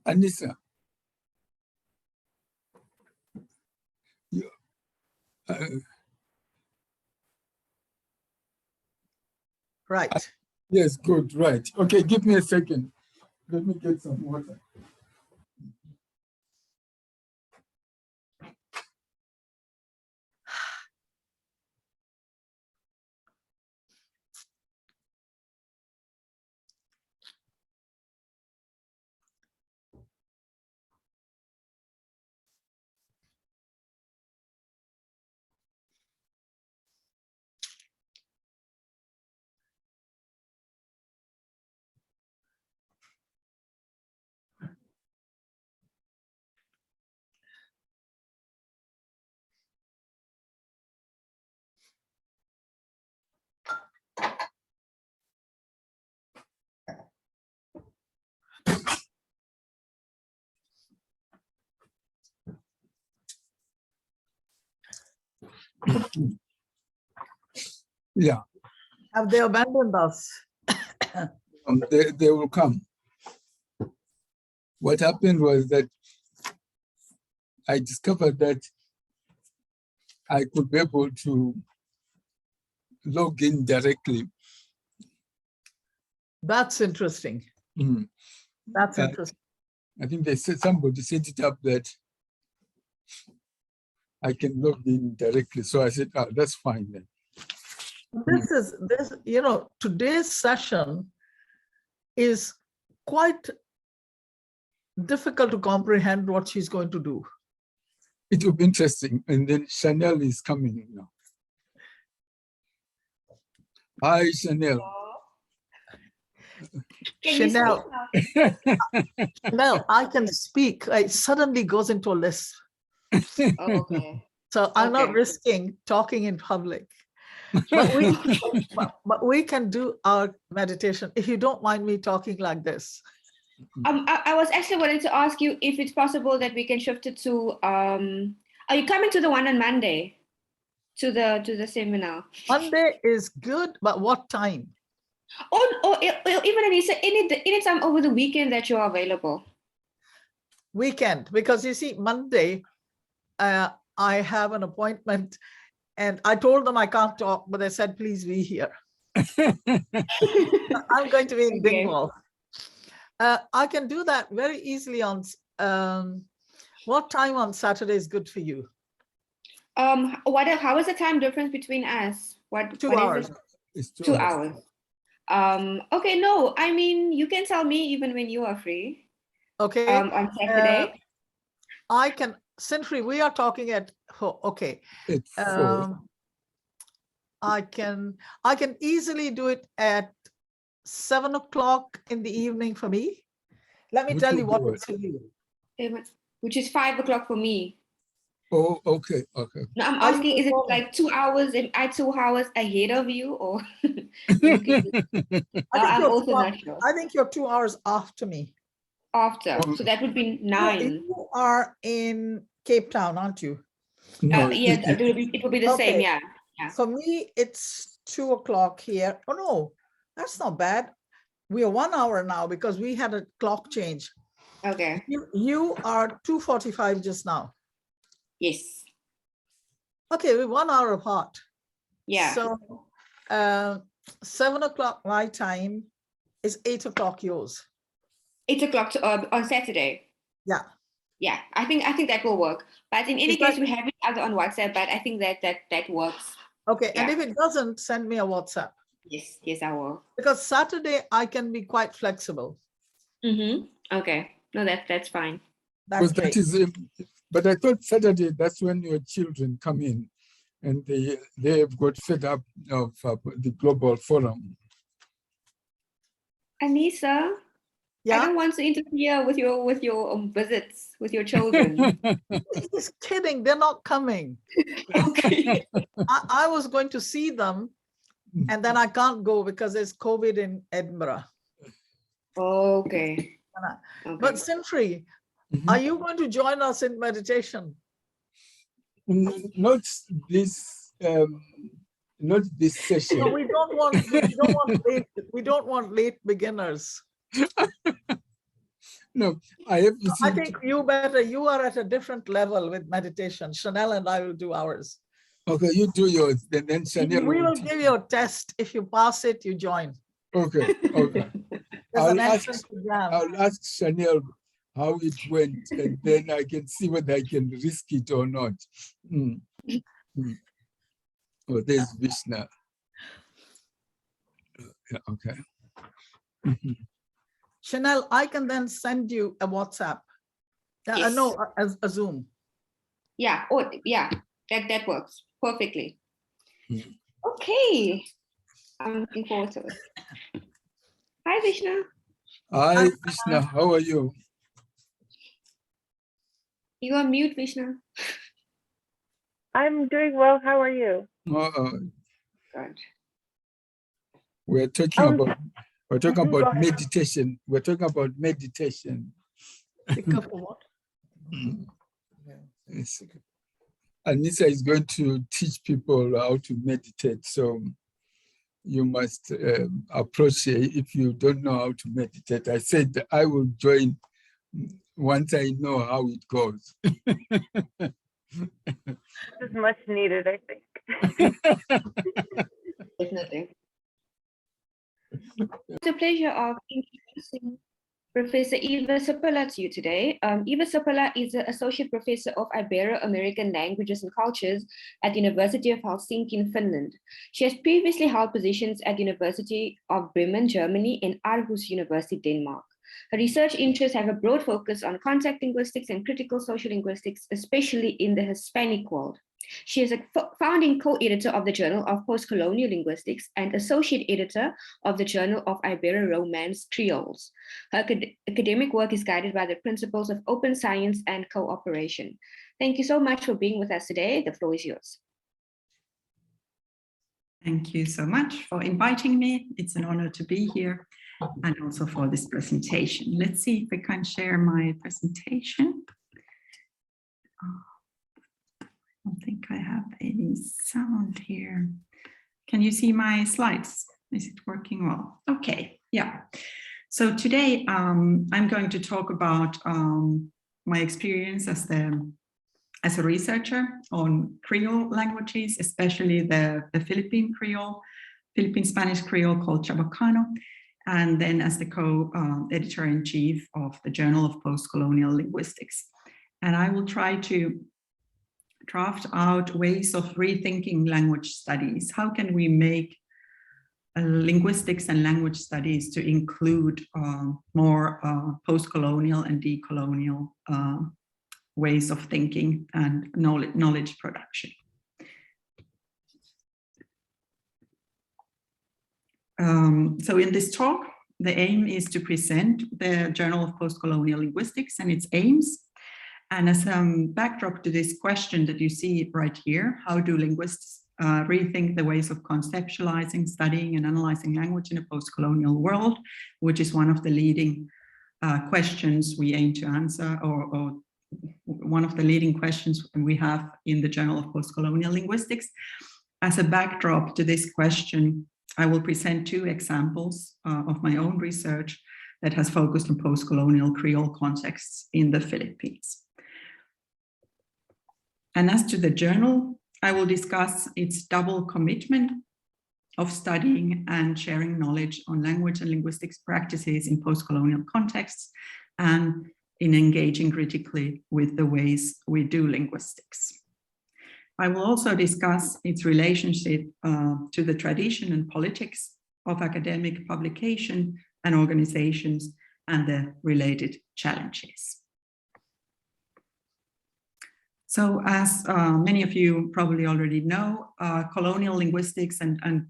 Anissa. Right. Yes, good, right. Okay, give me a second. Let me get some water. Yeah. Have they abandoned us? They will come. What happened was that I discovered that I could be able to log in directly. That's interesting. Mm. That's interesting. I think they said somebody set it up that I can log in directly. So I said, oh, that's fine then. This, you know, today's session is quite difficult to comprehend what she's going to do. It will be interesting. And then Chanel is coming now. Hi, Chanel. Chanel, Chanel, I can speak. It suddenly goes into a lisp. Okay. So I'm not risking talking in public. But we can do our meditation if you don't mind me talking like this. I was actually wanting to ask you if it's possible that we can shift it to. Are you coming to the one on Monday? To the seminar. Monday is good, but what time? Or even any time over the weekend that you're available. Weekend, because you see, Monday, I have an appointment. And I told them I can't talk, but they said, please be here. I'm going to be in Dingwall. I can do that very easily on, what time on Saturday is good for you? How is the time difference between us? 2 hours. It's 2 hours. Okay, no, I mean, you can tell me even when you are free. Okay. On Saturday. I can, Sinfree, we are talking at, okay. It's 4. I can easily do it at 7 o'clock in the evening for me. Let me tell you what it's for you. Which is 5 o'clock for me. Oh, okay, okay. No, I'm asking, is it like 2 hours and 2 hours ahead of you, or? I'm also not sure. I think you're 2 hours after me. After, so that would be 9. You are in Cape Town, aren't you? No, yeah, it will be the same, yeah. For me, it's 2 o'clock here. Oh no, that's not bad. We are 1 hour now because we had a clock change. Okay. You are 2:45 just now. Yes. Okay, we're 1 hour apart. Yeah. So 7 o'clock my time is 8 o'clock yours. 8 o'clock on Saturday. Yeah. Yeah, I think that will work. But in any case, we have it either on WhatsApp, but I think that works. Okay, yeah. And if it doesn't, send me a WhatsApp. Yes, I will. Because Saturday I can be quite flexible. Okay, no, that's fine. That's great. That is, but I thought Saturday, that's when your children come in and they have got fed up of the global forum. Anissa, yeah? I don't want to interfere with your visits with your children. Just kidding, they're not coming. Okay. I was going to see them and then I can't go because there's COVID in Edinburgh. Okay. But Sinfree, are you going to join us in meditation? Not this session. No, we don't want late beginners. No, I have I received. think you are at a different level with meditation. Chanel and I will do ours. Okay, you do yours, and then Chanel We will teach give you. you a test. If you pass it, you join. Okay, okay. There's an I'll entrance exam. ask Chanel how it went, and then I can see whether I can risk it or not. Mm. Mm. Oh, there's Vishna. Yeah, okay. Mhm. Chanel, I can then send you a WhatsApp. Yes. No, a Zoom. Yeah, oh, yeah, that works perfectly. Mm. Okay, I'm looking forward to it. Hi, Vishnu. Hi, Vishna, how are you? You are mute, Vishnu. I'm doing well. How are you? Good. We're talking about Go ahead. meditation. We're talking about meditation. Because of what? Mm. Yes. Anissa is going to teach people how to meditate. So you must approach it if you don't know how to meditate. I said that I will join once I know how it goes. This is much needed, I think. Definitely. It's a pleasure of introducing Professor Eeva Sippola to you today. Eeva Sippola is an Associate Professor of Ibero-American Languages and Cultures at the University of Helsinki in Finland. She has previously held positions at the University of Bremen, Germany, and Aarhus University, Denmark. Her research interests have a broad focus on contact linguistics and critical social linguistics, especially in the Hispanic world. She is a founding co-editor of the Journal of Postcolonial Linguistics and associate editor of the Journal of Ibero-Romance Creoles. Her academic work is guided by the principles of open science and cooperation. Thank you so much for being with us today. The floor is yours. Thank you so much for inviting me. It's an honor to be here and also for this presentation. Let's see if I can share my presentation. I don't think I have any sound here. Can you see my slides? Is it working well? Okay, yeah. So today I'm going to talk about my experience as a researcher on Creole languages, especially the Philippine Creole, Philippine Spanish Creole called Chabacano, and then as the co-editor-in-chief of the Journal of Postcolonial Linguistics. And I will try to draft out ways of rethinking language studies. How can we make linguistics and language studies to include more post-colonial and decolonial ways of thinking and knowledge production? So in this talk, the aim is to present the Journal of Postcolonial Linguistics and its aims. And as a backdrop to this question that you see right here, how do linguists rethink the ways of conceptualizing, studying, and analyzing language in a post-colonial world, which is one of the leading questions we aim to answer, or one of the leading questions we have in the Journal of Postcolonial Linguistics. As a backdrop to this question, I will present two examples of my own research that has focused on post-colonial Creole contexts in the Philippines. And as to the journal, I will discuss its double commitment of studying and sharing knowledge on language and linguistics practices in post-colonial contexts and in engaging critically with the ways we do linguistics. I will also discuss its relationship to the tradition and politics of academic publication and organizations and the related challenges. So as many of you probably already know, colonial linguistics and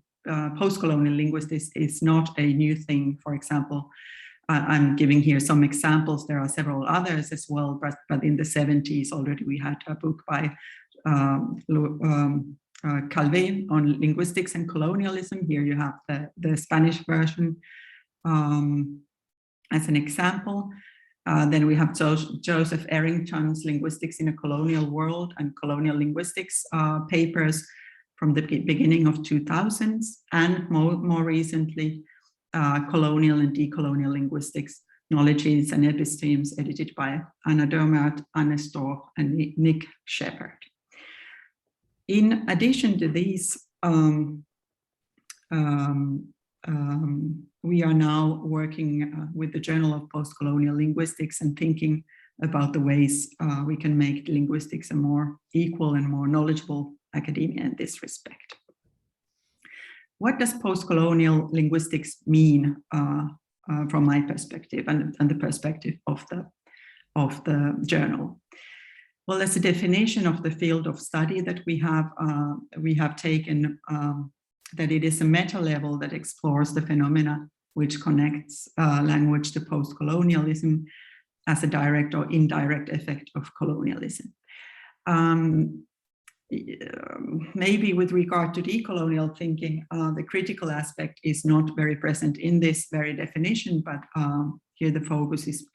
post-colonial linguistics is not a new thing. For example, I'm giving here some examples. There are several others as well, but in the 70s already we had a book by Calvé on linguistics and colonialism. Here you have the Spanish version as an example. Then we have Joseph Errington's Linguistics in a Colonial World and Colonial Linguistics papers from the beginning of 2000s, and more recently, Colonial and Decolonial Linguistics Knowledges and Epistemes, edited by Anna Dermot, Anne Storr, and Nick Shepherd. In addition to these, we are now working with the Journal of Postcolonial Linguistics and thinking about the ways we can make linguistics a more equal and more knowledgeable academia in this respect. What does postcolonial linguistics mean from my perspective and the perspective of the journal? Well, as a definition of the field of study that we have taken that it is a meta level that explores the phenomena which connects language to postcolonialism as a direct or indirect effect of colonialism. Maybe with regard to decolonial thinking, the critical aspect is not very present in this very definition, but here the focus is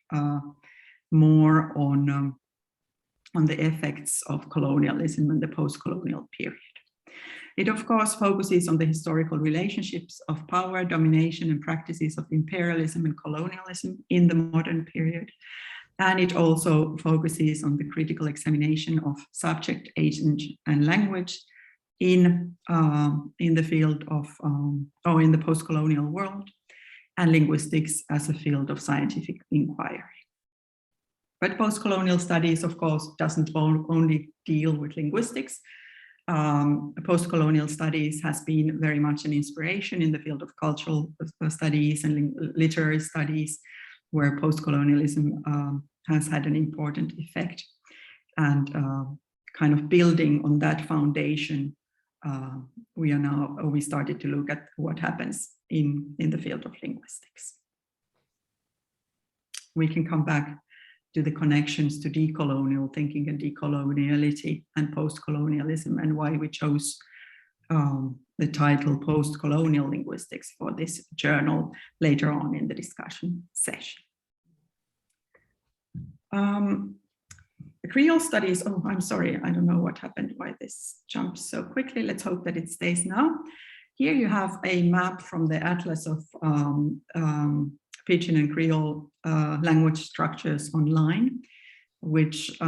more on the effects of colonialism and the post-colonial period. It, of course, focuses on the historical relationships of power, domination, and practices of imperialism and colonialism in the modern period. And it also focuses on the critical examination of subject, agent, and language in the field of, or in the post-colonial world, and linguistics as a field of scientific inquiry. But post-colonial studies, of course, doesn't only deal with linguistics. Post-colonial studies has been very much an inspiration in the field of cultural studies and literary studies, where post-colonialism has had an important effect. And kind of building on that foundation, we started to look at what happens in the field of linguistics. We can come back to the connections to decolonial thinking and decoloniality and post-colonialism, and why we chose the title Postcolonial Linguistics for this journal later on in the discussion session. Creole studies, oh, I'm sorry, I don't know what happened, why this jumps so quickly. Let's hope that it stays now. Here you have a map from the Atlas of Pidgin and Creole language structures online, which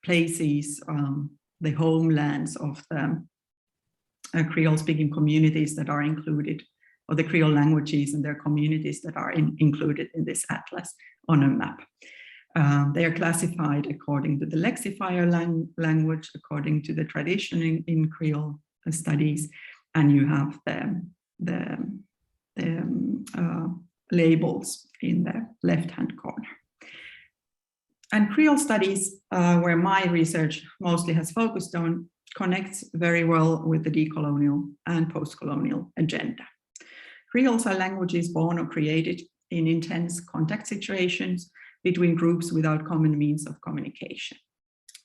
places the homelands of the Creole-speaking communities that are included, or the Creole languages and their communities that are included in this atlas on a map. They are classified according to the lexifier language, according to the tradition in Creole studies, and you have the labels in the left-hand corner. And Creole studies, where my research mostly has focused on, connects very well with the decolonial and post-colonial agenda. Creoles are languages born or created in intense contact situations between groups without common means of communication,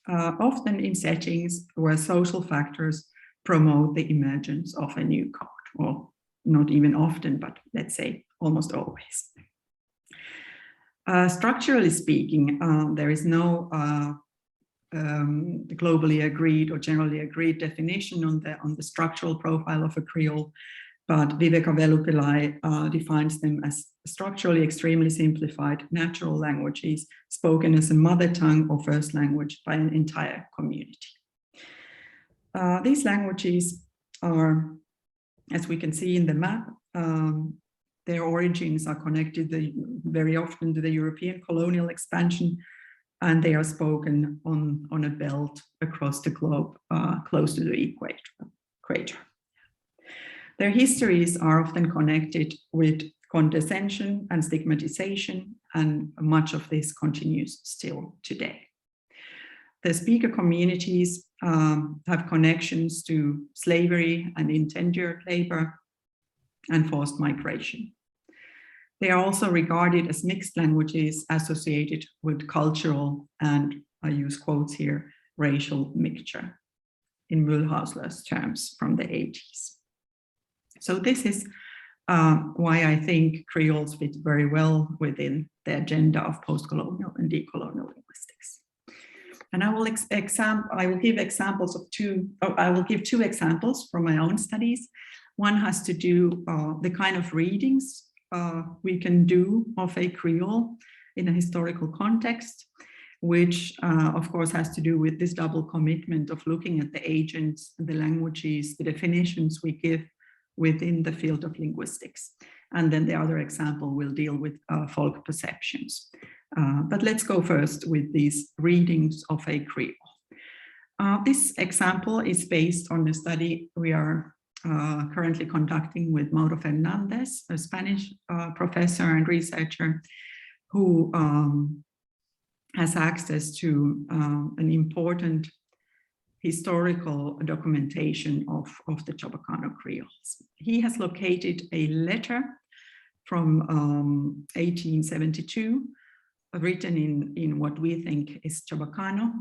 often in settings where social factors promote the emergence of a new code, or not even often, but let's say almost always. Structurally speaking, there is no globally agreed or generally agreed definition on the structural profile of a Creole, but Viveka Velupillai defines them as structurally extremely simplified natural languages spoken as a mother tongue or first language by an entire community. These languages are, as we can see in the map, their origins are connected very often to the European colonial expansion, and they are spoken on a belt across the globe, close to the equator. Their histories are often connected with condescension and stigmatization, and much of this continues still today. The speaker communities have connections to slavery and indentured labor and forced migration. They are also regarded as mixed languages associated with cultural and, I use quotes here, racial mixture, in Mulhauser's terms from the 80s. So this is why I think Creoles fit very well within the agenda of postcolonial and decolonial linguistics. And I will give examples of I will give two examples from my own studies. One has to do the kind of readings we can do of a Creole in a historical context, which of course has to do with this double commitment of looking at the agents, the languages, the definitions we give within the field of linguistics. And then the other example will deal with folk perceptions. But let's go first with these readings of a Creole. This example is based on a study we are currently conducting with Mauro Fernandez, a Spanish professor and researcher who has access to an important historical documentation of the Chobacano Creoles. He has located a letter from 1872, written in what we think is Chobacano,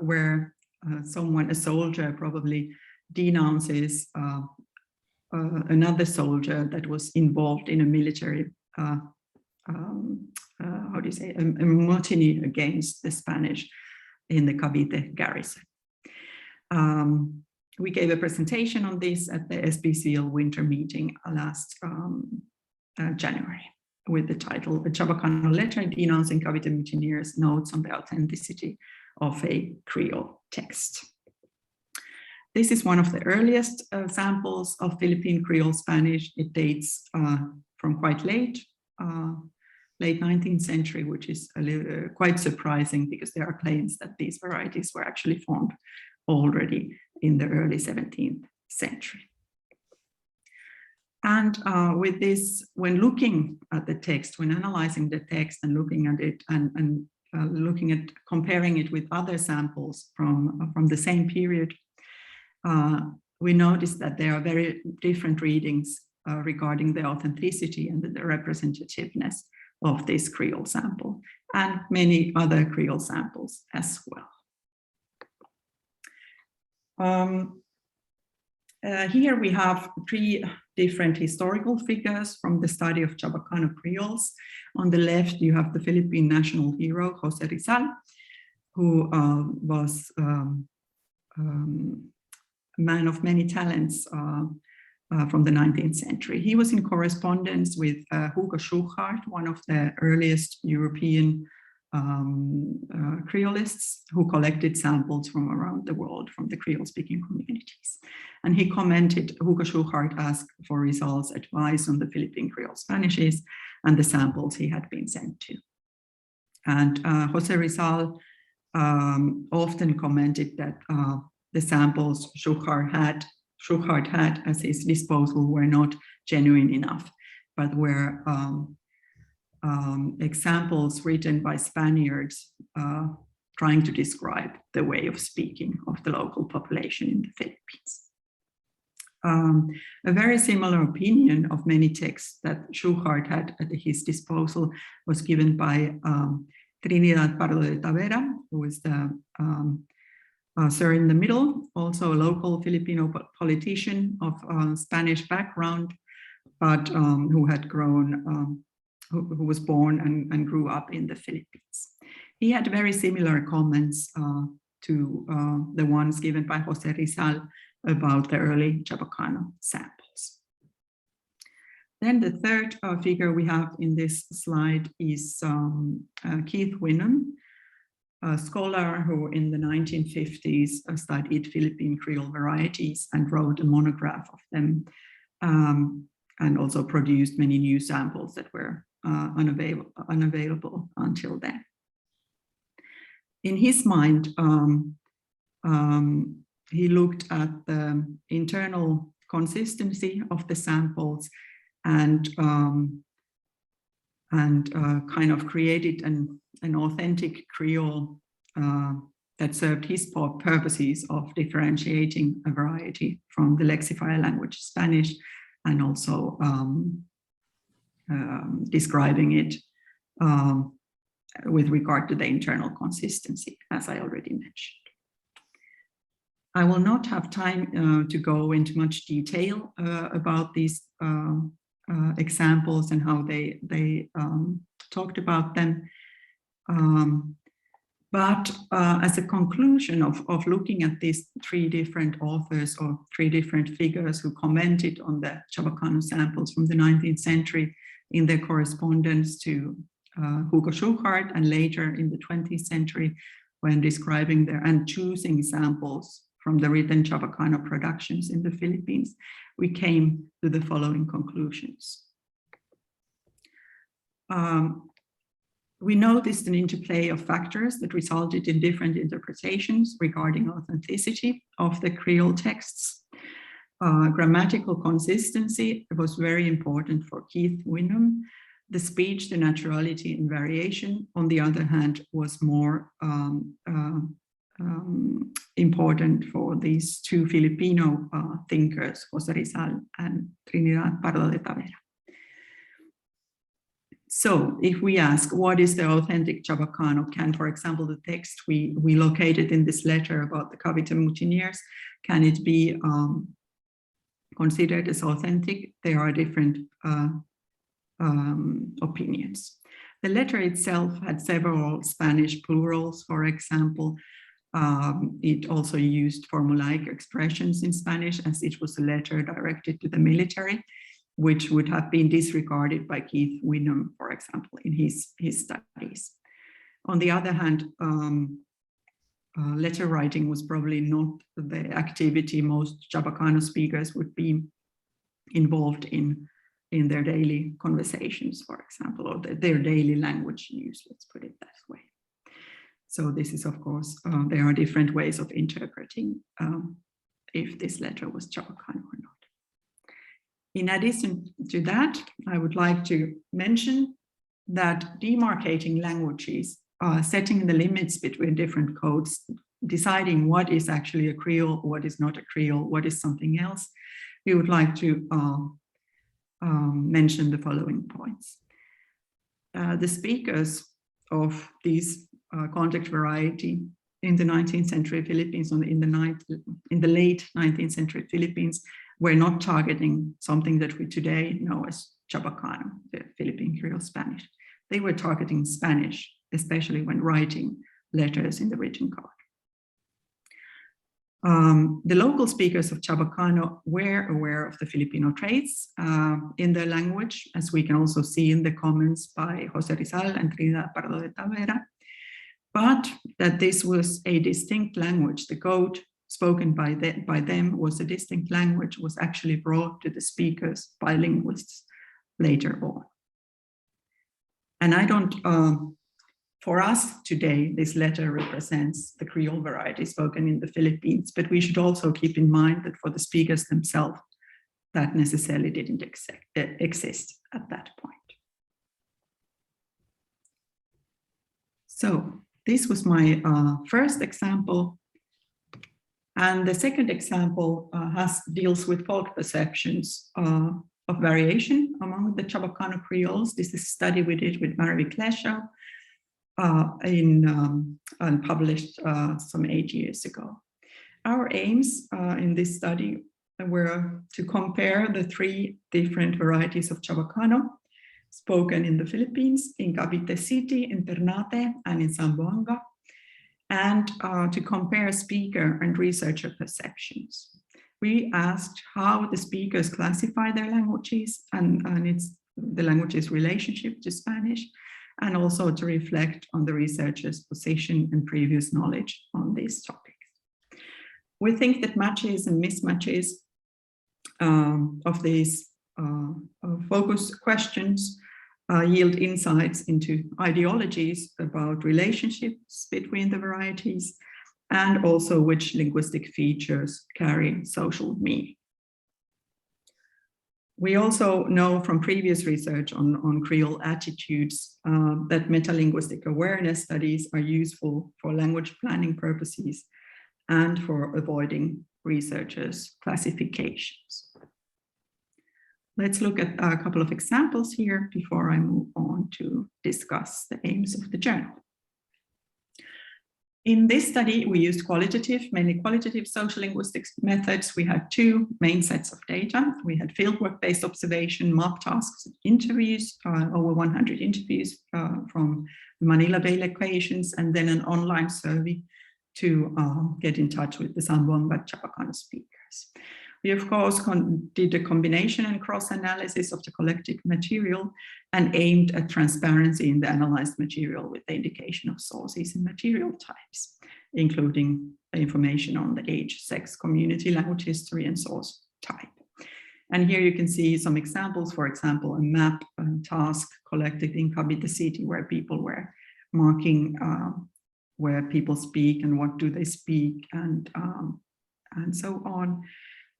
where a soldier probably denounces another soldier that was involved in a military, how do you say, a mutiny against the Spanish in the Cavite garrison. We gave a presentation on this at the SBCL winter meeting last January with the title, "A Chobacano Letter Denouncing Cavite Mutineers, Notes on the Authenticity of a Creole Text." This is one of the earliest samples of Philippine Creole Spanish. It dates from quite late 19th century, which is quite surprising because there are claims that these varieties were actually formed already in the early 17th century. And with this, when looking at the text, when analyzing the text and looking at it and looking at comparing it with other samples from the same period, we notice that there are very different readings regarding the authenticity and the representativeness of this Creole sample and many other Creole samples as well. Here we have three different historical figures from the study of Chobacano Creoles. On the left, you have the Philippine national hero, José Rizal, who was a man of many talents from the 19th century. He was in correspondence with Hugo Schuchart, one of the earliest European Creolists who collected samples from around the world from the Creole-speaking communities. And he commented, Hugo Schuchart asked for Rizal's advice on the Philippine Creole Spanishes and the samples he had been sent to. And José Rizal often commented that the samples Schuchart had at his disposal were not genuine enough, but were examples written by Spaniards trying to describe the way of speaking of the local population in the Philippines. A very similar opinion of many texts that Schuchart had at his disposal was given by Trinidad Pardo de Tavera, who is the sir in the middle, also a local Filipino politician of Spanish background, but who had grown, who was born and grew up in the Philippines. He had very similar comments to the ones given by José Rizal about the early Chobacano samples. Then the third figure we have in this slide is Keith Wynnum, a scholar who in the 1950s studied Philippine Creole varieties and wrote a monograph of them, and also produced many new samples that were unavailable until then. In his mind, he looked at the internal consistency of the samples and kind of created an authentic Creole that served his purposes of differentiating a variety from the lexifier language Spanish, and also describing it with regard to the internal consistency, as I already mentioned. I will not have time to go into much detail about these examples and how they talked about them. But as a conclusion of looking at these three different authors or three different figures who commented on the Chobacano samples from the 19th century, in their correspondence to Hugo Schuchart, and later in the 20th century when describing their and choosing samples from the written Chabacano productions in the Philippines, we came to the following conclusions. We noticed an interplay of factors that resulted in different interpretations regarding authenticity of the Creole texts. Grammatical consistency was very important for Keith Wynnum. The speech, the naturality and variation, on the other hand, was more important for these two Filipino thinkers, José Rizal and Trinidad Pardo de Tavera. So if we ask, what is the authentic Chabacano? Can, for example, the text we located in this letter about the Cavite mutineers, can it be considered as authentic? There are different opinions. The letter itself had several Spanish plurals, for example. It also used formulaic expressions in Spanish, as it was a letter directed to the military, which would have been disregarded by Keith Wynnum, for example, in his studies. On the other hand, letter writing was probably not the activity most Chabacano speakers would be involved in their daily conversations, for example, or their daily language use, let's put it that way. So this is, of course, there are different ways of interpreting if this letter was Chabacano or not. In addition to that, I would like to mention that demarcating languages, setting the limits between different codes, deciding what is actually a Creole, what is not a Creole, what is something else, we would like to mention the following points. The speakers of these context variety in the 19th century Philippines, in the late 19th century Philippines, were not targeting something that we today know as Chabacano, the Philippine Creole Spanish. They were targeting Spanish, especially when writing letters in the written code. The local speakers of Chabacano were aware of the Filipino traits in their language, as we can also see in the comments by José Rizal and Trinidad Pardo de Tavera, but that this was a distinct language. The code spoken by them was a distinct language, was actually brought to the speakers by linguists later on. And I don't, for us today, this letter represents the Creole variety spoken in the Philippines, but we should also keep in mind that for the speakers themselves, that necessarily didn't exist at that point. So this was my first example. And the second example deals with folk perceptions of variation among the Chabacano Creoles. This is a study we did with Mary Kleshow and published some 8 years ago. Our aims in this study were to compare the three different varieties of Chabacano spoken in the Philippines, in Cavite City, in Ternate, and in Zamboanga, and to compare speaker and researcher perceptions. We asked how the speakers classify their languages and the language's relationship to Spanish, and also to reflect on the researchers' position and previous knowledge on these topics. We think that matches and mismatches of these focus questions yield insights into ideologies about relationships between the varieties, and also which linguistic features carry social meaning. We also know from previous research on Creole attitudes that metalinguistic awareness studies are useful for language planning purposes and for avoiding researchers' classifications. Let's look at a couple of examples here before I move on to discuss the aims of the journal. In this study, we used mainly qualitative social linguistics methods. We had two main sets of data. We had fieldwork-based observation, mob tasks, interviews, over 100 interviews from Manila Bay locations, and then an online survey to get in touch with the Zamboanga Chabacano speakers. We, of course, did a combination and cross-analysis of the collected material and aimed at transparency in the analyzed material with the indication of sources and material types, including information on the age, sex, community, language history, and source type. And here you can see some examples, for example, a map task collected in Cavite City where people were marking where people speak and what do they speak and so on.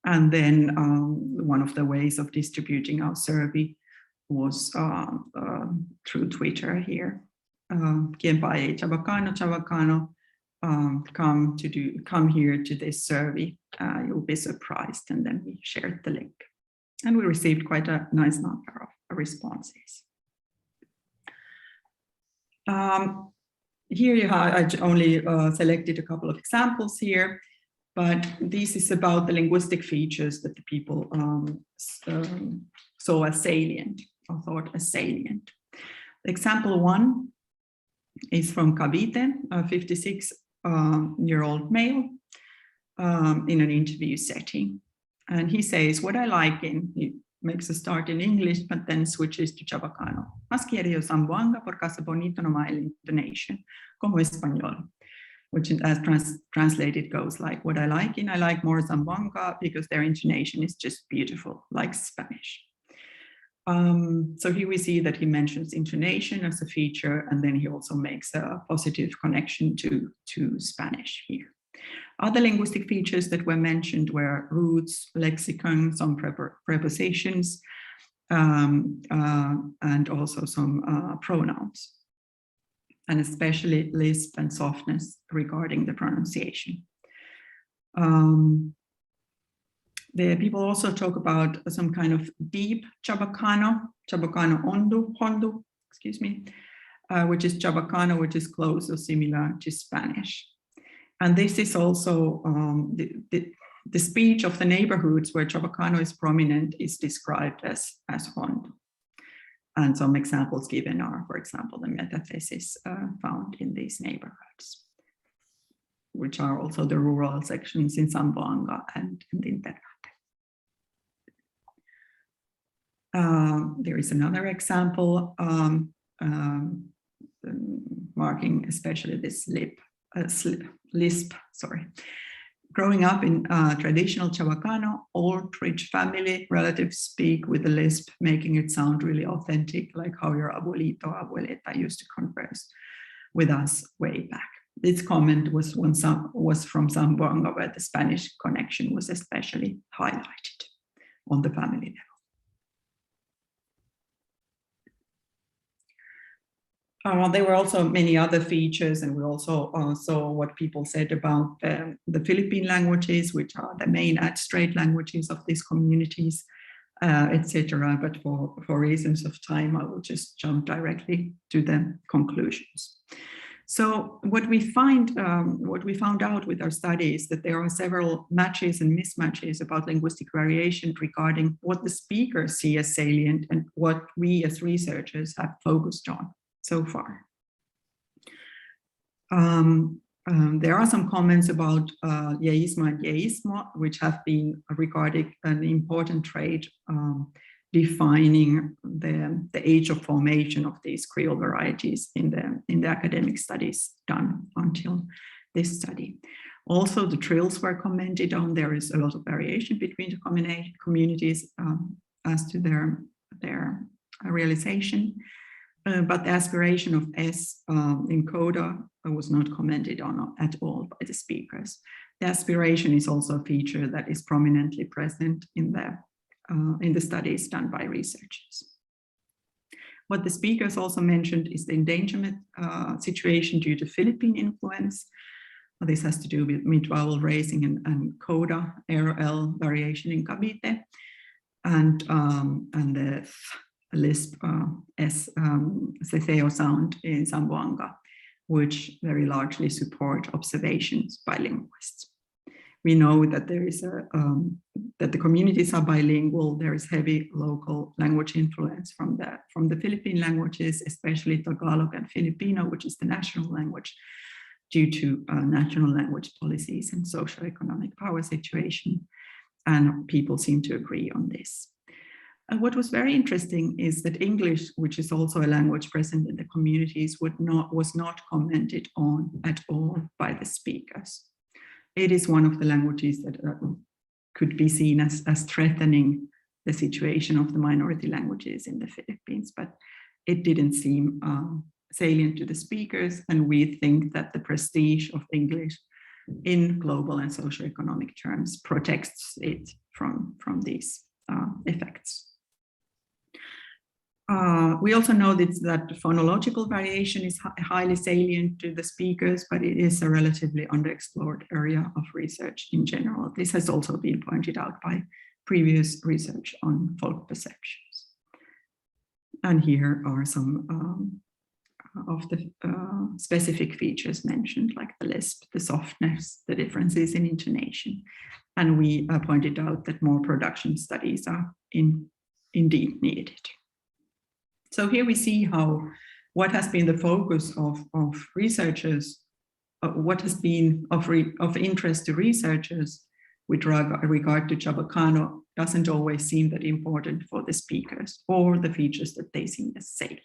And then one of the ways of distributing our survey was through Twitter here. Quien pae Chavacano, come here to this survey. You'll be surprised. And then we shared the link. And we received quite a nice number of responses. Here you have, I only selected a couple of examples here, but this is about the linguistic features that the people saw as salient or thought as salient. Example one is from Cavite, a 56-year-old male in an interview setting. And he says, what I like he makes a start in English, but then switches to Chavacano. Más quiero Zamboanga porque hace bonito nomás la intonation, como español, which as translated goes like, what I like more Zamboanga because their intonation is just beautiful, like Spanish. So here we see that he mentions intonation as a feature, and then he also makes a positive connection to Spanish here. Other linguistic features that were mentioned were roots, lexicon, some prepositions, and also some pronouns, and especially lisp and softness regarding the pronunciation. The people also talk about some kind of deep Chabacano Hondo, excuse me, which is Chabacano, which is close or similar to Spanish. And this is also the speech of the neighborhoods where Chabacano is prominent is described as Hondo. And some examples given are, for example, the metathesis found in these neighborhoods, which are also the rural sections in Zamboanga and in Ternate. There is another example marking especially this lisp. Growing up in traditional Chabacano, old rich family relatives speak with a lisp, making it sound really authentic, like how your abuelito or abuelita used to converse with us way back. This comment was from Zamboanga, where the Spanish connection was especially highlighted on the family level. There were also many other features, and we also saw what people said about the Philippine languages, which are the main straight languages of these communities, etc. But for reasons of time, I will just jump directly to the conclusions. So what we found out with our study is that there are several matches and mismatches about linguistic variation regarding what the speakers see as salient and what we as researchers have focused on so far. There are some comments about yeísmo and yeísmo, which have been regarded an important trait defining the age of formation of these Creole varieties in the academic studies done until this study. Also, the trills were commented on. There is a lot of variation between the communities as to their realization. But the aspiration of S in coda was not commented on at all by the speakers. The aspiration is also a feature that is prominently present in the studies done by researchers. What the speakers also mentioned is the endangerment situation due to Philippine influence. This has to do with mid-vowel raising and coda, RL variation in Cavite, and the lisp Ceceo sound in Zamboanga, which very largely support observations by linguists. We know that there is that the communities are bilingual. There is heavy local language influence from the Philippine languages, especially Tagalog and Filipino, which is the national language, due to national language policies and socioeconomic power situation. And people seem to agree on this. And what was very interesting is that English, which is also a language present in the communities, was not commented on at all by the speakers. It is one of the languages that could be seen as threatening the situation of the minority languages in the Philippines, but it didn't seem salient to the speakers, and we think that the prestige of English in global and socioeconomic terms protects it from these effects. We also know that phonological variation is highly salient to the speakers, but it is a relatively underexplored area of research in general. This has also been pointed out by previous research on folk perceptions. And here are some of the specific features mentioned, like the lisp, the softness, the differences in intonation. And we pointed out that more production studies are indeed needed. So here we see what has been the focus of researchers, what has been of interest to researchers with regard to Chabacano doesn't always seem that important for the speakers or the features that they seem as salient.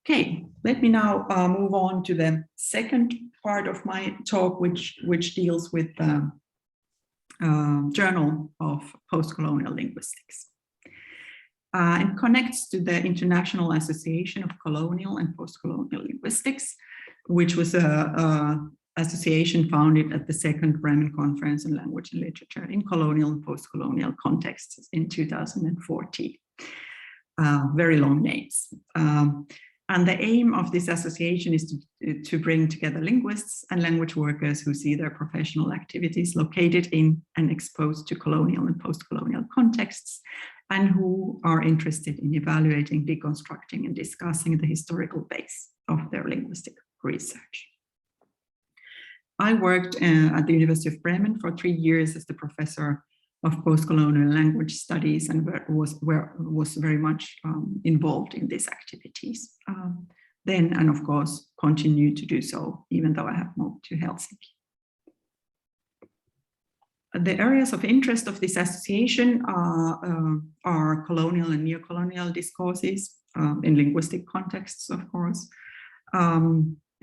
Okay, let me now move on to the second part of my talk, which deals with the Journal of Postcolonial Linguistics. It connects to the International Association of Colonial and Postcolonial Linguistics, which was an association founded at the Second Bremen Conference on Language and Literature in Colonial and Postcolonial Contexts in 2014. Very long names. And the aim of this association is to bring together linguists and language workers who see their professional activities located in and exposed to colonial and post-colonial contexts, and who are interested in evaluating, deconstructing, and discussing the historical base of their linguistic research. I worked at the University of Bremen for 3 years as the professor of postcolonial language studies, and was very much involved in these activities then, and of course continue to do so even though I have moved to Helsinki. The areas of interest of this association are colonial and neocolonial discourses in linguistic contexts, of course,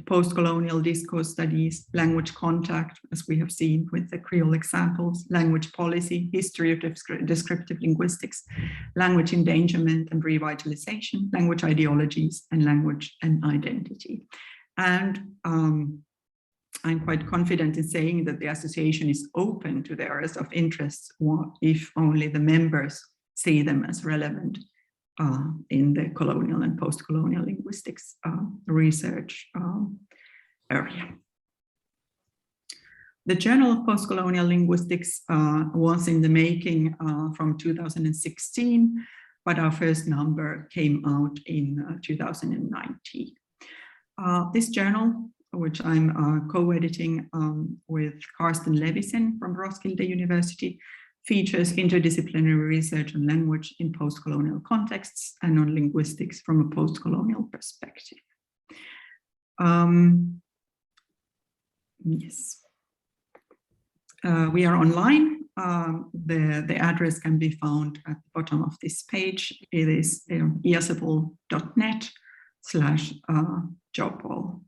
post-colonial discourse studies, language contact, as we have seen with the Creole examples, language policy, history of descriptive linguistics, language endangerment and revitalization, language ideologies, and language and identity. And I'm quite confident in saying that the association is open to the areas of interest, if only the members see them as relevant in the colonial and post-colonial linguistics research area. The Journal of Postcolonial Linguistics was in the making from 2016, but our first number came out in 2019. This journal, which I'm co-editing with Carsten Levisen from Roskilde University, features interdisciplinary research on language in post-colonial contexts and on linguistics from a post-colonial perspective. Yes. We are online. The address can be found at the bottom of this page. It is easipol.net/job.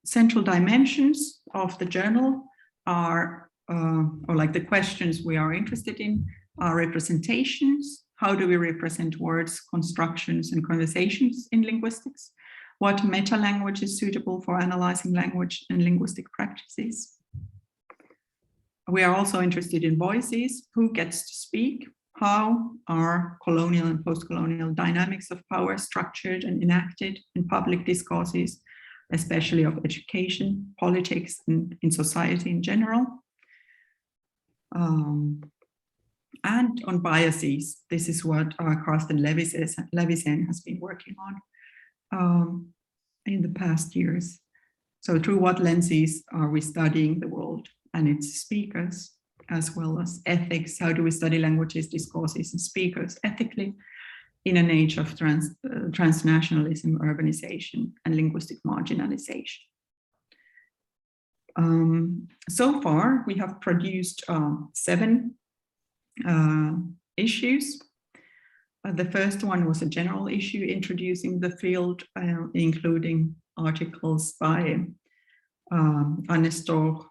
Central dimensions of the journal are, or like the questions we are interested in, are representations. How do we represent words, constructions, and conversations in linguistics? What meta-language is suitable for analyzing language and linguistic practices? We are also interested in voices. Who gets to speak? How are colonial and post-colonial dynamics of power structured and enacted in public discourses, especially of education, politics, and in society in general? And on biases, this is what Carsten Levisen has been working on in the past years. So through what lenses are we studying the world and its speakers, as well as ethics? How do we study languages, discourses, and speakers ethically in an age of transnationalism, urbanization, and linguistic marginalization? So far, we have produced 7 issues. The first one was a general issue introducing the field, including articles by Anne Storch,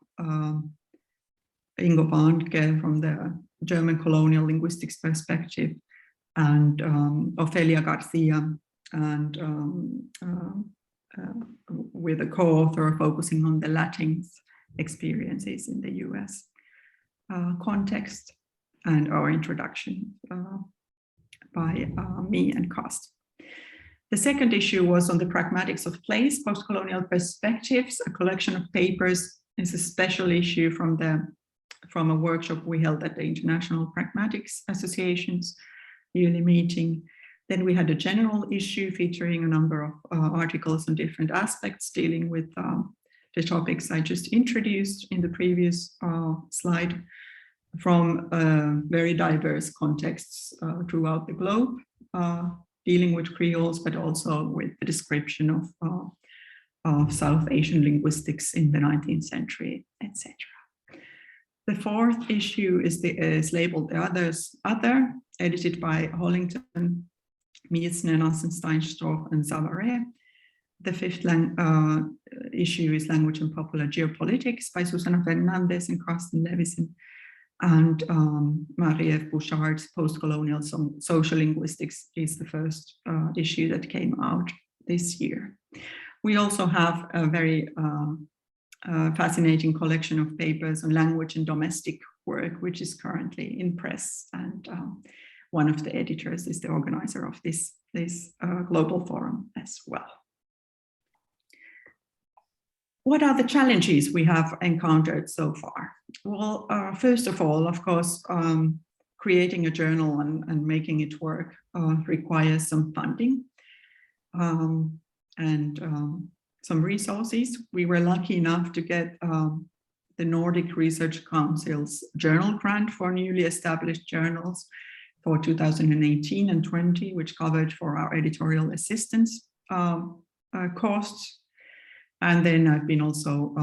Ingo Warnke from the German colonial linguistics perspective, and Ofelia Garcia, and with a co-author focusing on the Latinx experiences in the US context, and our introduction by me and Cost. The second issue was on the pragmatics of place, post-colonial perspectives, a collection of papers. Is a special issue from a workshop we held at the International Pragmatics Association's yearly meeting. Then we had a general issue featuring a number of articles on different aspects dealing with the topics I just introduced in the previous slide, from very diverse contexts throughout the globe, dealing with Creoles, but also with the description of South Asian linguistics in the 19th century, etc. The fourth issue is labeled Other, edited by Hollington, Miesner, Nassenstein, Storch, and Savare. The fifth issue is Language and Popular Geopolitics by Susana Fernandez and Carsten Levison, and Marie-Ève Bouchard's Postcolonial Social Linguistics is the first issue that came out this year. We also have a very fascinating collection of papers on language and domestic work, which is currently in press, and one of the editors is the organizer of this global forum as well. What are the challenges we have encountered so far? Well, first of all, of course, creating a journal and making it work requires some funding and some resources. We were lucky enough to get the Nordic Research Council's journal grant for newly established journals for 2018 and 20, which covered for our editorial assistance costs. And then I've been also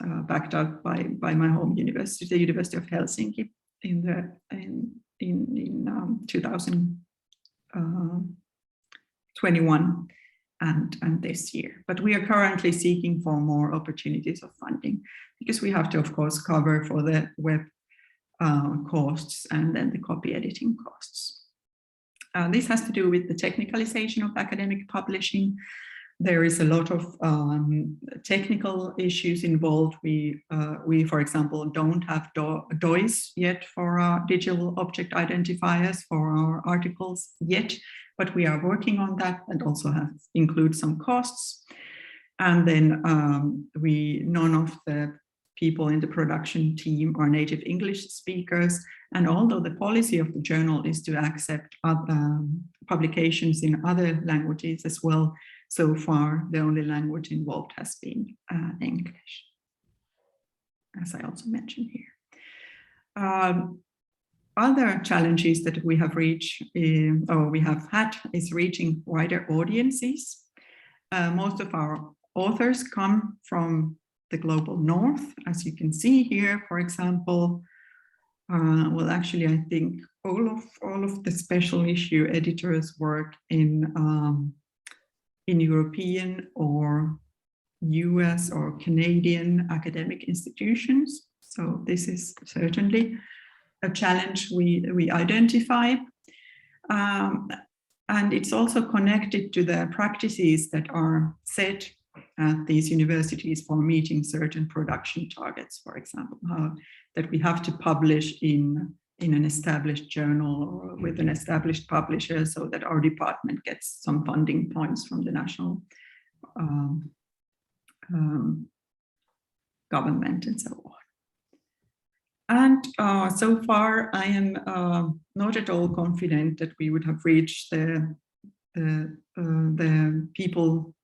backed up by my home university, the University of Helsinki, in 2021 and this year. But we are currently seeking for more opportunities of funding, because we have to, of course, cover for the web costs and then the copy editing costs. This has to do with the technicalization of academic publishing. There is a lot of technical issues involved. We, for example, don't have DOIs yet for our digital object identifiers for our articles yet, but we are working on that, and also include some costs. And then none of the people in the production team are native English speakers. And although the policy of the journal is to accept publications in other languages as well, so far, the only language involved has been English, as I also mentioned here. Other challenges that we have had is reaching wider audiences. Most of our authors come from the global north, as you can see here, for example. Well, actually, I think all of the special issue editors work in European or US or Canadian academic institutions. So this is certainly a challenge we identify. And it's also connected to the practices that are set at these universities for meeting certain production targets, for example, that we have to publish in an established journal or with an established publisher, so that our department gets some funding points from the national government and so on. And so far, I am not at all confident that we would have reached the people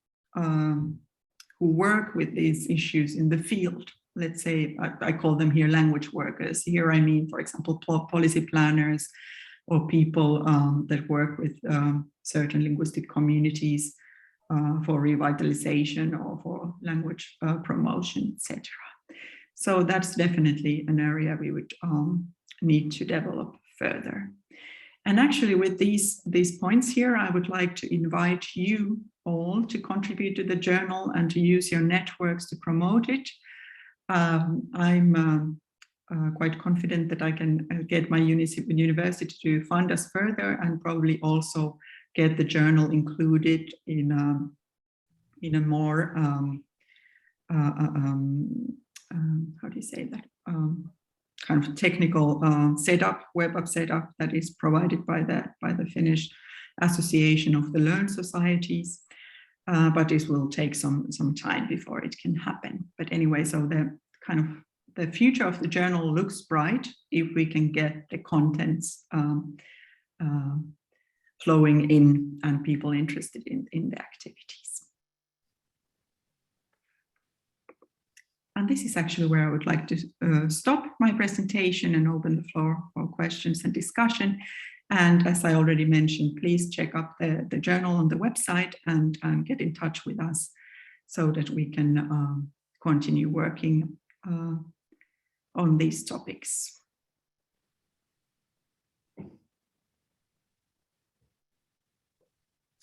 who work with these issues in the field. Let's say, I call them here language workers. Here I mean, for example, policy planners or people that work with certain linguistic communities for revitalization or for language promotion, etc. So that's definitely an area we would need to develop further. And actually with these points here, I would like to invite you all to contribute to the journal and to use your networks to promote it. I'm quite confident that I can get my university to fund us further, and probably also get the journal included in a more how do you say that, kind of technical setup, web app setup that is provided by the Finnish Association of the Learned Societies. But it will take some time before it can happen. But anyway, so the future of the journal looks bright if we can get the contents flowing in and people interested in the activities. And this is actually where I would like to stop my presentation and open the floor for questions and discussion. And as I already mentioned, please check out the journal on the website and get in touch with us so that we can continue working on these topics.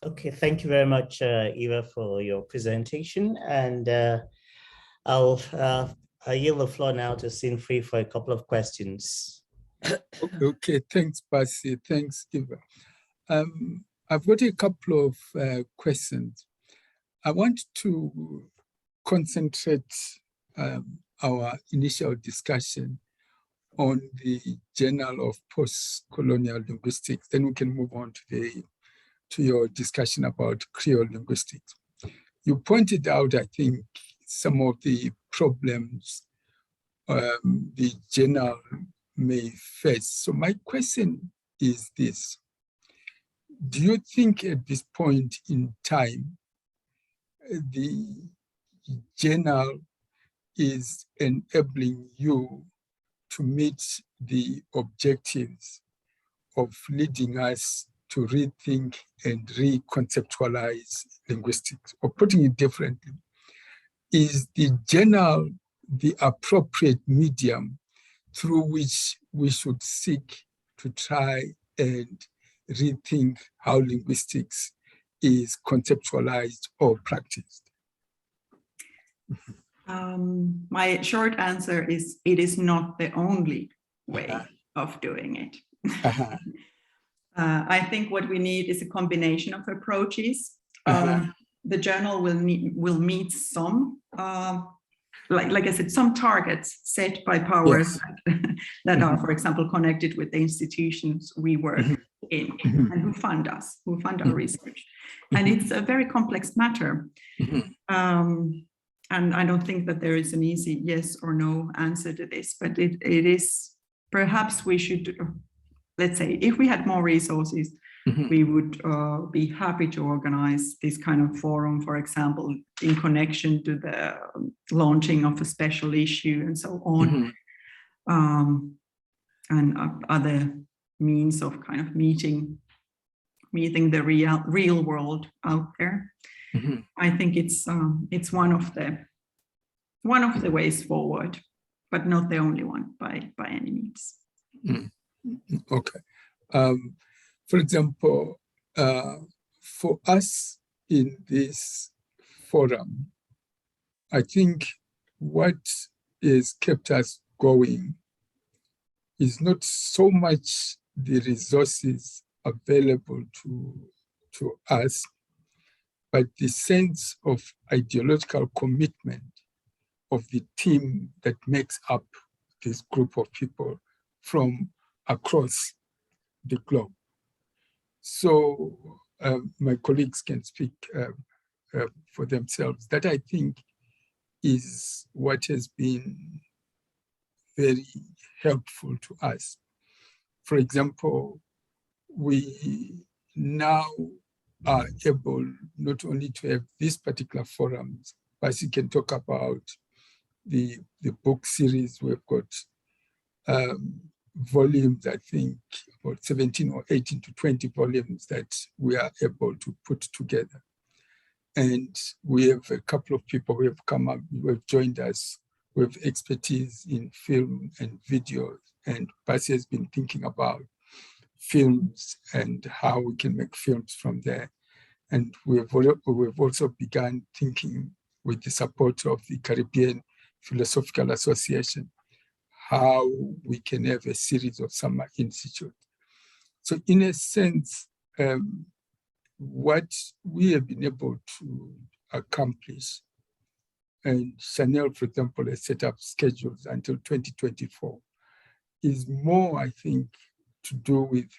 Okay, thank you very much, Eeva, for your presentation. And I'll yield the floor now to Sinfree for a couple of questions. Okay, thanks, Pasi. Thanks, Eeva. I've got a couple of questions. I want to concentrate our initial discussion on the Journal of Postcolonial Linguistics. Then we can move on to your discussion about Creole linguistics. You pointed out, I think, some of the problems the journal may face. So my question is this: do you think at this point in time, the journal is enabling you to meet the objectives of leading us to rethink and reconceptualize linguistics? Or putting it differently, is the journal the appropriate medium through which we should seek to try and rethink how linguistics is conceptualized or practiced? My short answer is it is not the only way of doing it. I think what we need is a combination of approaches. The journal will meet some, like I said, some targets set by powers that are, for example, connected with the institutions we work in and who fund us, who fund our research. And it's a very complex matter. And I don't think that there is an easy yes or no answer to this, but it is, perhaps we should, let's say, if we had more resources, we would be happy to organize this kind of forum, for example, in connection to the launching of a special issue and so on, and other means of kind of meeting the real world out there. I think it's one of the ways forward, but not the only one by any means. Okay. For example, for us in this forum, I think what has kept us going is not so much the resources available to us, but the sense of ideological commitment of the team that makes up this group of people from across the globe. So my colleagues can speak for themselves. That, I think, is what has been very helpful to us. For example, we now are able not only to have these particular forums, but you can talk about the book series. We've got volumes, I think, about 17 or 18 to 20 volumes that we are able to put together. And we have a couple of people who have come up, who have joined us with expertise in film and video. And Basi has been thinking about films and how we can make films from there. And we've also begun thinking, with the support of the Caribbean Philosophical Association, how we can have a series of summer institutes. So in a sense, what we have been able to accomplish, and Chanel, for example, has set up schedules until 2024, is more, I think, to do with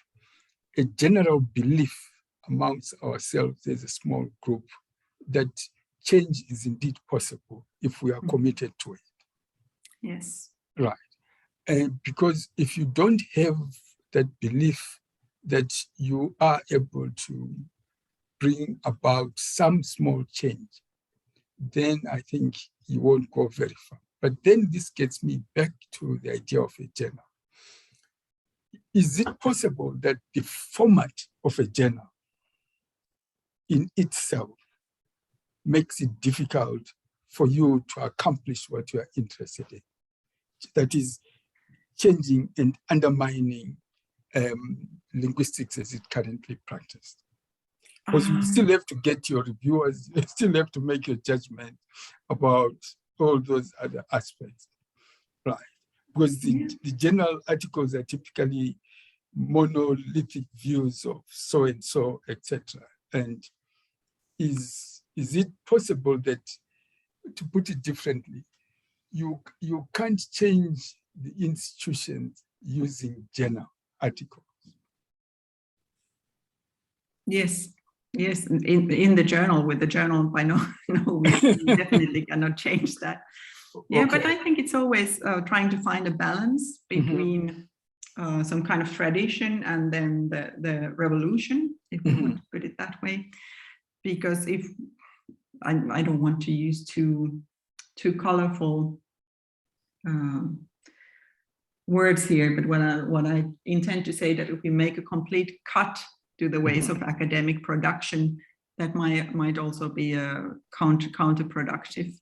a general belief amongst ourselves as a small group that change is indeed possible if we are committed to it. Yes. Right. And because if you don't have that belief that you are able to bring about some small change, then I think you won't go very far. But then this gets me back to the idea of a journal. Is it possible that the format of a journal in itself makes it difficult for you to accomplish what you are interested in? That is, changing and undermining linguistics as it currently practiced. Because you still have to get your reviewers, you still have to make your judgment about all those other aspects, right? Because the journal articles are typically monolithic views of so-and-so, etc. And is it possible that, to put it differently, you can't change the institutions using journal articles? Yes, yes. In the journal, with the journal, by no means, we definitely cannot change that. Yeah, okay. But I think it's always trying to find a balance between some kind of tradition and then the revolution, if we want to put it that way. Because if I don't want to use too colorful words here, but what I intend to say, that if we make a complete cut to the ways of academic production, that might also be counterproductive.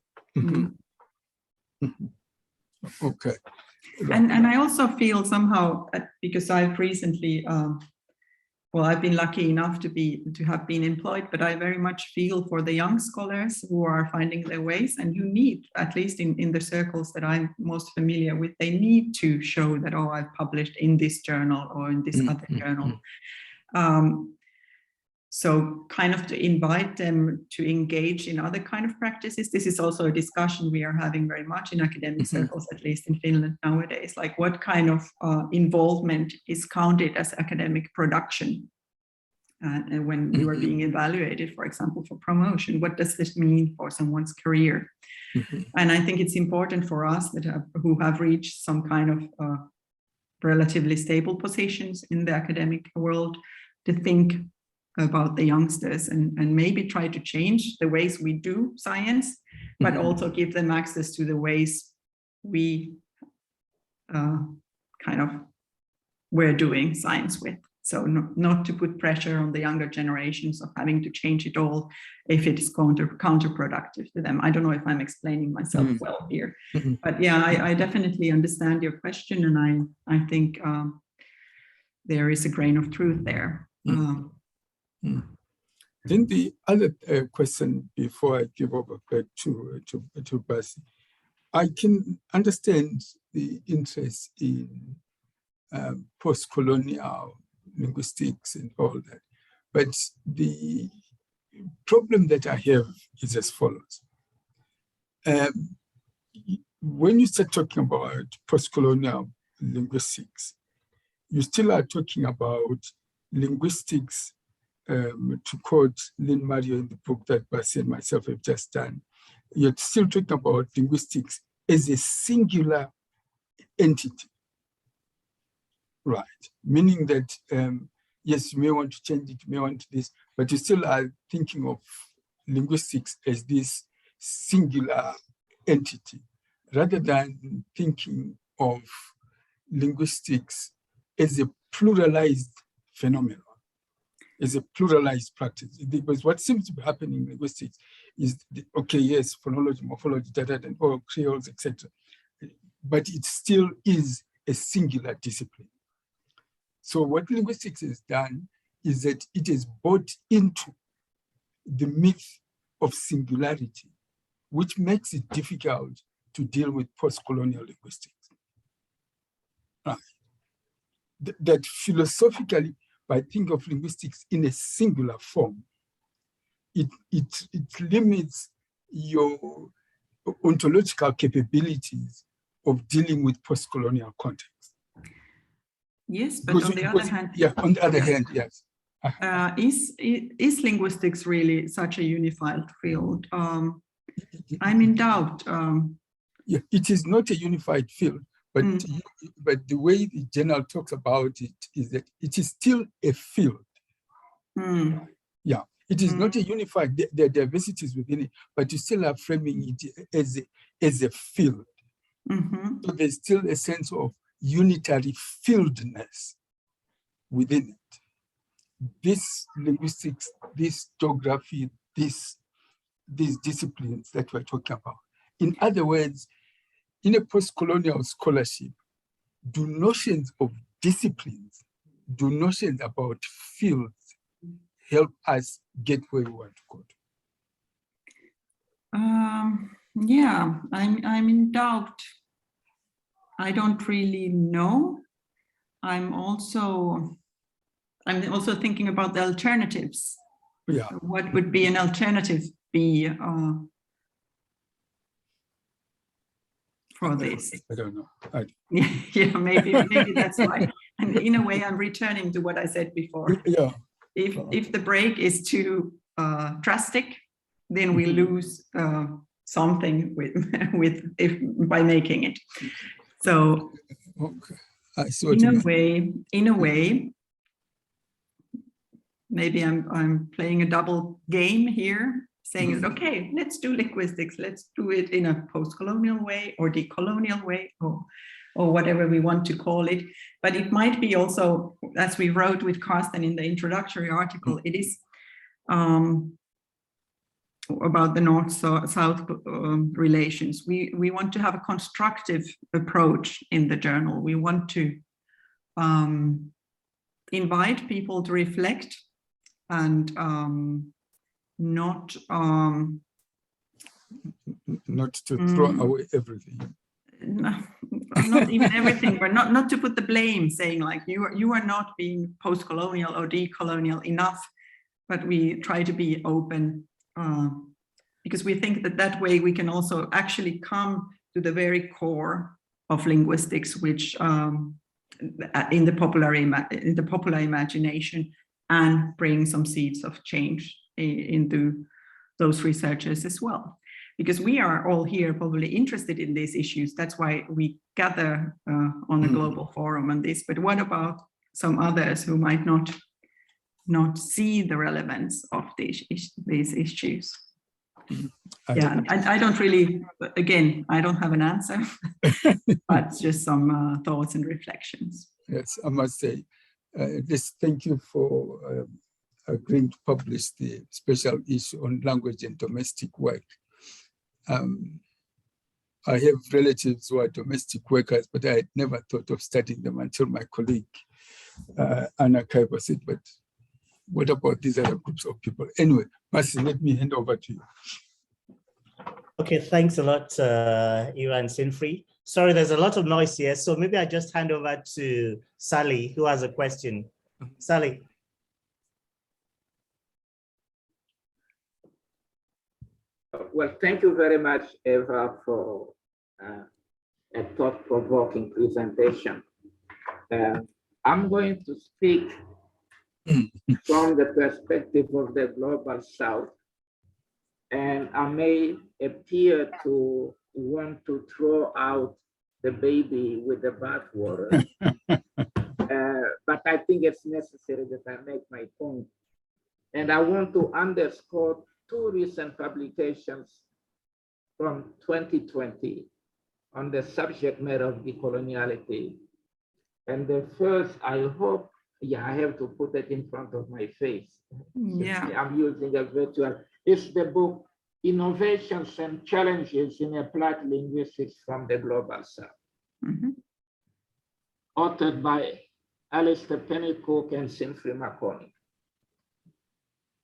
Okay. And I also feel somehow, because I've recently, well, I've been lucky enough to have been employed, but I very much feel for the young scholars who are finding their ways, and you need, at least in the circles that I'm most familiar with, they need to show that, oh, I've published in this journal or in this other journal. So kind of to invite them to engage in other kind of practices. This is also a discussion we are having very much in academic circles, at least in Finland nowadays, like what kind of involvement is counted as academic production. And when you are being evaluated, for example, for promotion, what does this mean for someone's career? And I think it's important for us who have reached some kind of relatively stable positions in the academic world to think about the youngsters and maybe try to change the ways we do science, but also give them access to the ways we kind of were doing science with. So not to put pressure on the younger generations of having to change it all if it is counterproductive to them. I don't know if I'm explaining myself well here, but yeah, I definitely understand your question, and I think there is a grain of truth there. Then the other question, before I give over back to Basi, I can understand the interest in post-colonial linguistics and all that, but the problem that I have is as follows. When you start talking about post-colonial linguistics, you still are talking about linguistics, to quote Lynn Mario in the book that Basi and myself have just done. You're still talking about linguistics as a singular entity, right? Meaning that, yes, you may want to change it, you may want this, but you still are thinking of linguistics as this singular entity, rather than thinking of linguistics as a pluralized phenomenon. as a pluralized practice. Because what seems to be happening in linguistics is, okay, yes, phonology, morphology, and all creoles, etc. But it still is a singular discipline. So what linguistics has done is that it has bought into the myth of singularity, which makes it difficult to deal with post-colonial linguistics. That philosophically, by thinking of linguistics in a singular form, it limits your ontological capabilities of dealing with post-colonial context. Yes, but on the other hand, yeah, on the other hand, yes. Is linguistics really such a unified field? I'm in doubt. Yeah, it is not a unified field, but but the way the journal talks about it is that it is still a field. Yeah, it is not a unified. There are diversities within it, but you still are framing it as a field. So there's still a sense of unitary fieldness within it. This linguistics, this geography, these disciplines that we're talking about. In other words, in a post-colonial scholarship, do notions of disciplines, do notions about fields help us get where we want to go to? Yeah, I'm in doubt. I don't really know. I'm also thinking about the alternatives. Yeah. What would be an alternative be for this? I don't know. Yeah, maybe that's why. And in a way, I'm returning to what I said before. Yeah. If the break is too drastic, then we lose something by making it. So, okay. I see what you mean. in a way, maybe I'm playing a double game here, saying, okay, let's do linguistics. Let's do it in a post-colonial way or decolonial way or whatever we want to call it. But it might be also, as we wrote with Carsten in the introductory article, it is about the North-South relations. We want to have a constructive approach in the journal. We want to invite people to reflect and not to throw away everything. Not even everything, but not to put the blame, saying like you are not being post-colonial or decolonial enough, but we try to be open because we think that way we can also actually come to the very core of linguistics, which in the popular imagination, and bring some seeds of change into those researchers as well. Because we are all here probably interested in these issues. That's why we gather on a global forum on this. But what about some others who might not see the relevance of these issues? Yeah, I don't really, again, I don't have an answer, but just some thoughts and reflections. Yes, I must say, just thank you for agreeing to publish the special issue on language and domestic work. I have relatives who are domestic workers, but I had never thought of studying them until my colleague, Anna Kaiba, said, but what about these other groups of people? Anyway, Mercy, let me hand over to you. Okay, thanks a lot, Eeva and Sinfree. Sorry, there's a lot of noise here, so maybe I just hand over to Sally, who has a question. Sally. Well, thank you very much, Eeva, for a thought-provoking presentation. I'm going to speak from the perspective of the Global South, and I may appear to want to throw out the baby with the bathwater, but I think it's necessary that I make my point. And I want to underscore two recent publications from 2020 on the subject matter of decoloniality. And the first, I hope yeah, I have to put it in front of my face. Yeah. I'm using a virtual. It's the book, Innovations and Challenges in Applied Linguistics from the Global South, authored by Alistair Pennycook and Sinfree McConney.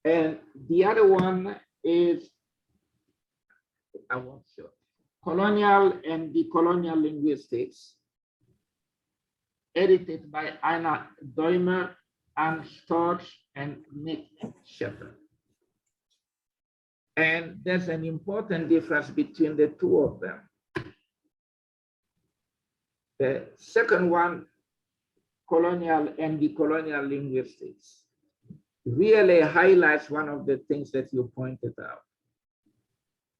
And the other one is, I won't show, Colonial and Decolonial Linguistics, edited by Anna Doimer, Anne Storch, and Nick Shepard. And there's an important difference between the two of them. The second one, Colonial and Decolonial Linguistics, really highlights one of the things that you pointed out.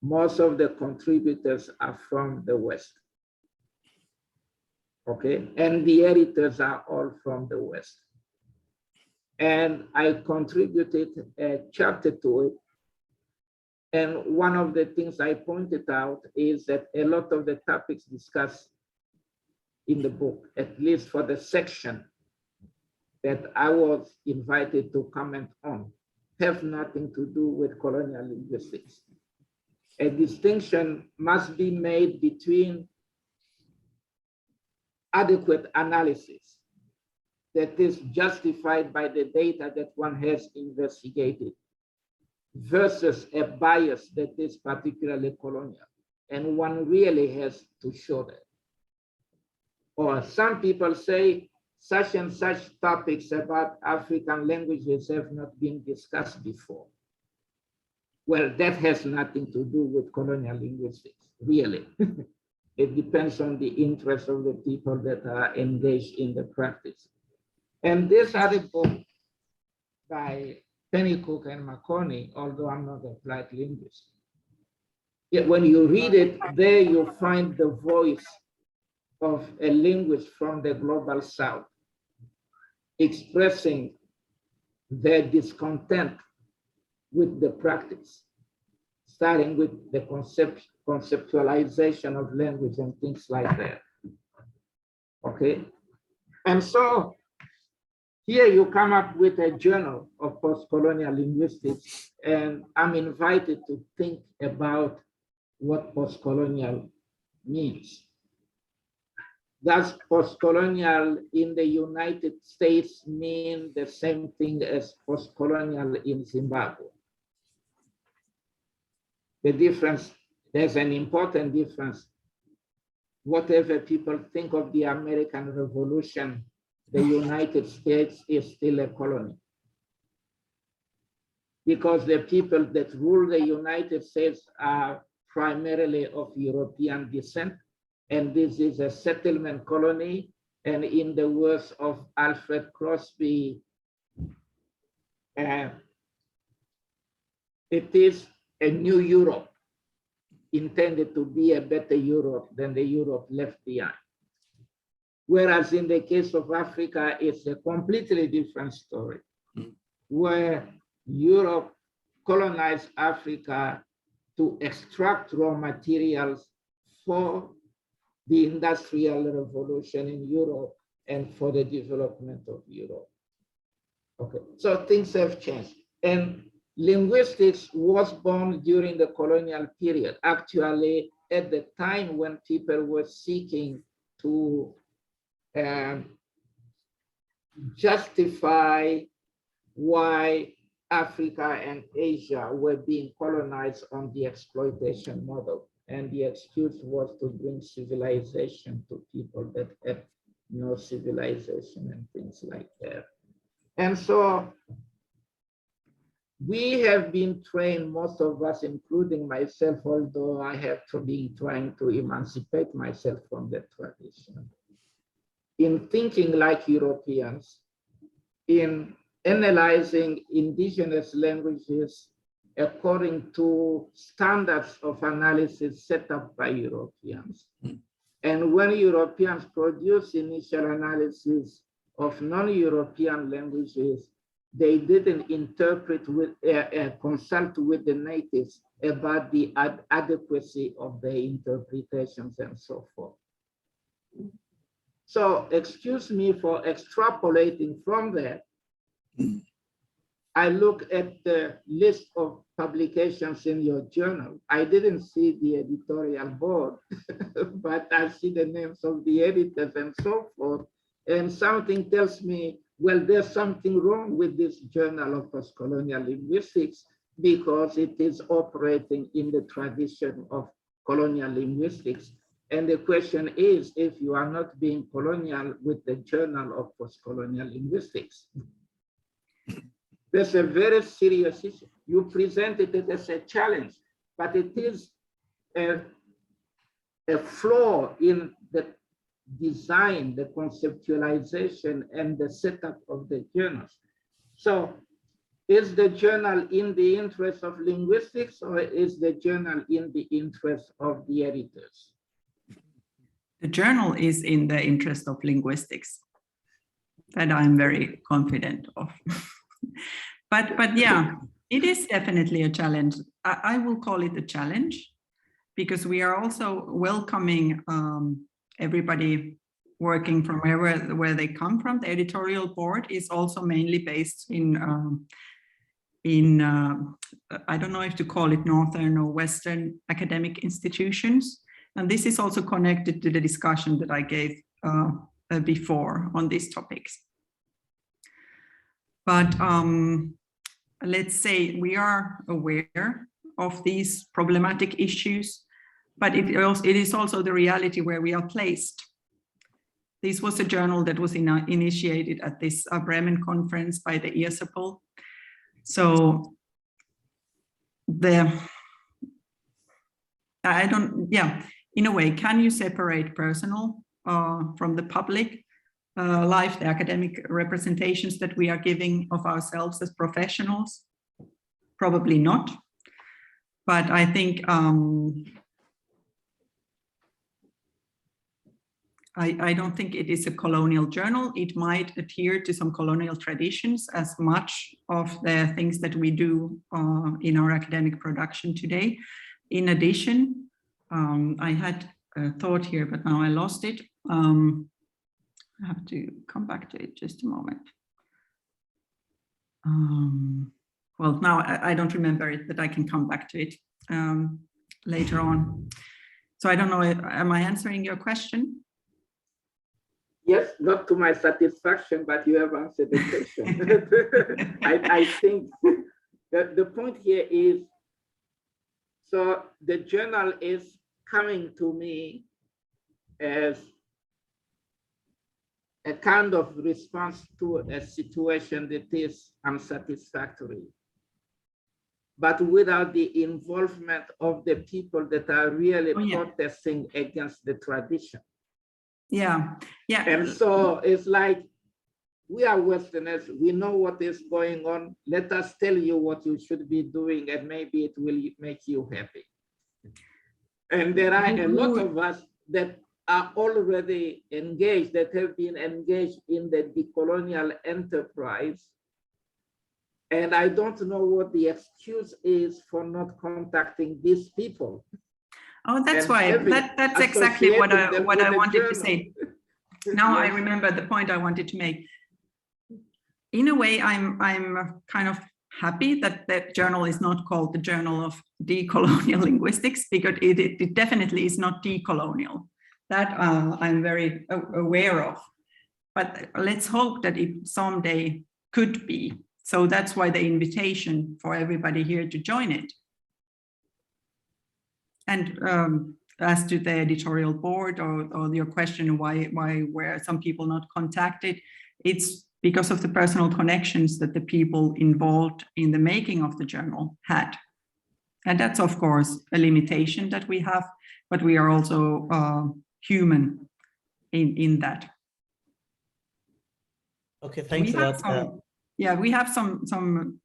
Most of the contributors are from the West. Okay, and the editors are all from the West. And I contributed a chapter to it. And one of the things I pointed out is that a lot of the topics discussed in the book, at least for the section that I was invited to comment on, have nothing to do with colonial linguistics. A distinction must be made between adequate analysis that is justified by the data that one has investigated versus a bias that is particularly colonial. And one really has to show that. Or some people say such and such topics about African languages have not been discussed before. Well, that has nothing to do with colonial linguistics, really. It depends on the interest of the people that are engaged in the practice. And this article by Pennycook and McConney, although I'm not an applied linguist, yet when you read it, there you find the voice of a linguist from the global South expressing their discontent with the practice, starting with the conceptualization of language and things like that. Okay, and so here you come up with a journal of postcolonial linguistics, and I'm invited to think about what postcolonial means. Does postcolonial in the United States mean the same thing as postcolonial in Zimbabwe? The difference, there's an important difference. Whatever people think of the American Revolution, the United States is still a colony. Because the people that rule the United States are primarily of European descent, and this is a settlement colony. And in the words of Alfred Crosby, it is a new Europe, intended to be a better Europe than the Europe left behind. Whereas in the case of Africa, it's a completely different story, where Europe colonized Africa to extract raw materials for the Industrial Revolution in Europe and for the development of Europe. Okay, so things have changed. And linguistics was born during the colonial period, actually at the time when people were seeking to justify why Africa and Asia were being colonized on the exploitation model. And the excuse was to bring civilization to people that had no civilization and things like that. And so we have been trained, most of us, including myself, although I have been trying to emancipate myself from that tradition, in thinking like Europeans, in analyzing indigenous languages according to standards of analysis set up by Europeans. And when Europeans produce initial analysis of non-European languages, they didn't interpret with, consult with the natives about the adequacy of their interpretations and so forth. So excuse me for extrapolating from that. I look at the list of publications in your journal. I didn't see the editorial board, but I see the names of the editors and so forth. And something tells me, well, there's something wrong with this journal of postcolonial linguistics because it is operating in the tradition of colonial linguistics. And the question is, if you are not being colonial with the journal of postcolonial linguistics. That's a very serious issue. You presented it as a challenge, but it is a flaw in the design, the conceptualization, and the setup of the journals. So is the journal in the interest of linguistics, or is the journal in the interest of the editors? The journal is in the interest of linguistics. That I'm very confident of. But yeah, it is definitely a challenge. I will call it a challenge because we are also welcoming everybody working from where they come from. The editorial board is also mainly based in I don't know if to call it Northern or Western academic institutions. And this is also connected to the discussion that I gave before on these topics. But let's say we are aware of these problematic issues, but it is also the reality where we are placed. This was a journal that was initiated at this Bremen conference by the Eeva Sippola. So in a way, can you separate personal from the public life, the academic representations that we are giving of ourselves as professionals? Probably not. But I think I don't think it is a colonial journal. It might adhere to some colonial traditions as much of the things that we do in our academic production today. In addition, I had a thought here, but now I lost it. I have to come back to it just a moment. Well, now I don't remember it, but I can come back to it later on. So I don't know, am I answering your question? Yes, not to my satisfaction, but you have answered the question. I think that the point here is, so the journal is coming to me as a kind of response to a situation that is unsatisfactory, but without the involvement of the people that are really protesting against the tradition. Yeah. And so it's like, we are Westerners, we know what is going on. Let us tell you what you should be doing, and maybe it will make you happy. And there are a lot of us that are already engaged, that have been engaged in the decolonial enterprise. And I don't know what the excuse is for not contacting these people. Oh, that's why. That's exactly what I wanted to say. Now I remember the point I wanted to make. In a way, I'm kind of happy that that journal is not called the Journal of Decolonial Linguistics, because it definitely is not decolonial. That I'm very aware of. But let's hope that it someday could be. So that's why the invitation for everybody here to join it. And as to the editorial board or your question, why were some people not contacted? It's because of the personal connections that the people involved in the making of the journal had. And that's, of course, a limitation that we have, but we are also human in that. Okay, thanks a lot. We have some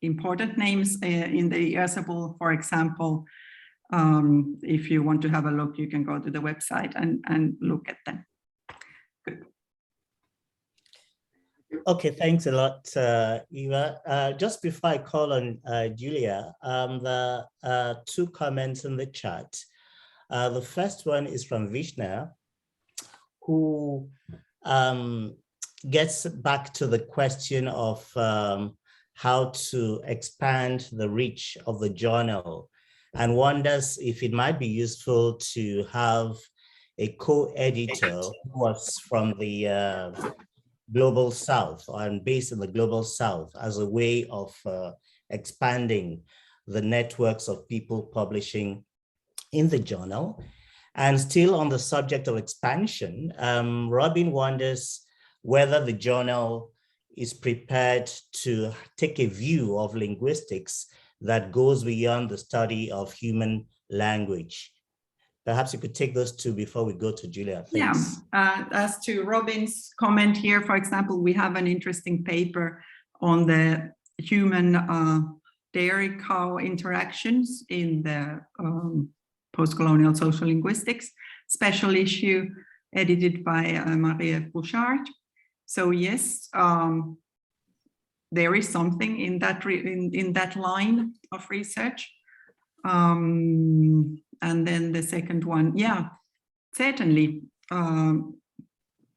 important names in the Eeva Sippola, for example. If you want to have a look, you can go to the website and look at them. Good. Okay, thanks a lot, Eeva. Just before I call on Julia, the two comments in the chat. The first one is from Vishna, who gets back to the question of how to expand the reach of the journal and wonders if it might be useful to have a co-editor who was from the Global South and based in the Global South as a way of expanding the networks of people publishing in the journal. And still on the subject of expansion, Robin wonders whether the journal is prepared to take a view of linguistics that goes beyond the study of human language. Perhaps you could take those two before we go to Julia. Thanks. Yeah, as to Robin's comment here, for example, we have an interesting paper on the human dairy cow interactions in the Postcolonial Social Linguistics, special issue edited by Marie Bouchard. So yes, there is something in that line of research. And then the second one, yeah, certainly.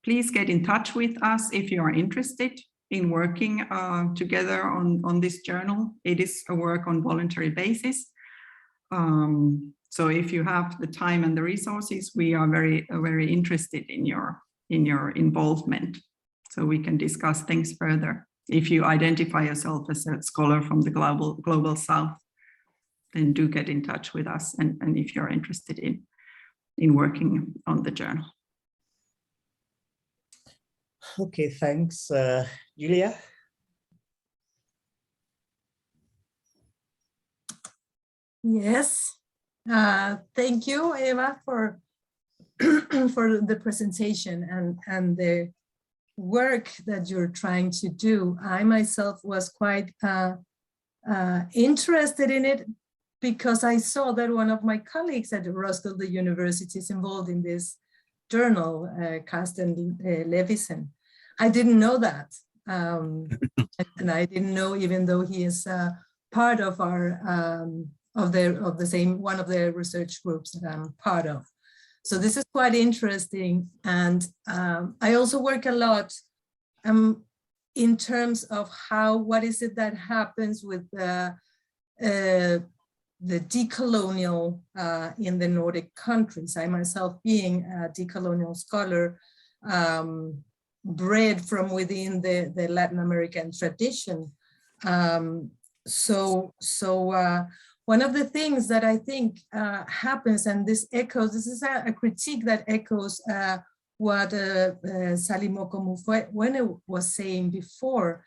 Please get in touch with us if you are interested in working together on this journal. It is a work on voluntary basis. So if you have the time and the resources, we are very interested in your involvement, so we can discuss things further. If you identify yourself as a scholar from the global South, then do get in touch with us, and if you're interested in working on the journal. Okay, thanks. Julia? Yes, thank you, Eva, for for the presentation and the work that you're trying to do. I myself was quite interested in it because I saw that one of my colleagues at Roskilde University is involved in this journal, Carsten Levison. I didn't know that, and I didn't know, even though he is part of our of the same one of the research groups that I'm part of. So this is quite interesting, and I also work a lot in terms of what is it that happens with the decolonial in the Nordic countries. I myself, being a decolonial scholar, bred from within the Latin American tradition. One of the things that I think happens, and this is a critique that echoes what Sally Mokomu was saying before,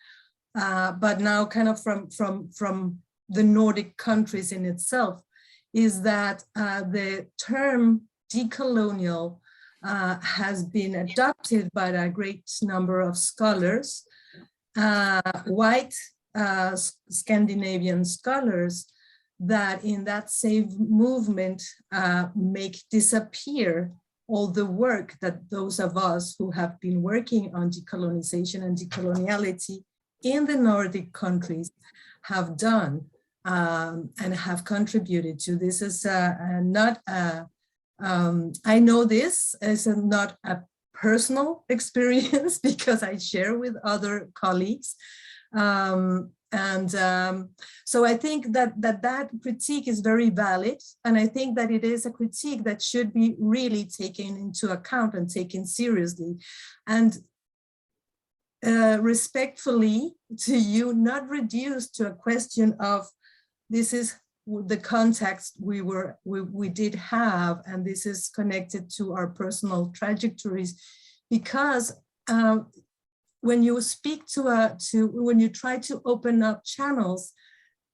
but now kind of from the Nordic countries in itself, is that the term decolonial has been adopted by a great number of scholars, white Scandinavian scholars, that in that same movement make disappear all the work that those of us who have been working on decolonization and decoloniality in the Nordic countries have done and have contributed to. This is not I know this is not a personal experience because I share with other colleagues. So I think that critique is very valid, and I think that it is a critique that should be really taken into account and taken seriously, and respectfully to you, not reduced to a question of this is the context we did have, and this is connected to our personal trajectories, because when you speak when you try to open up channels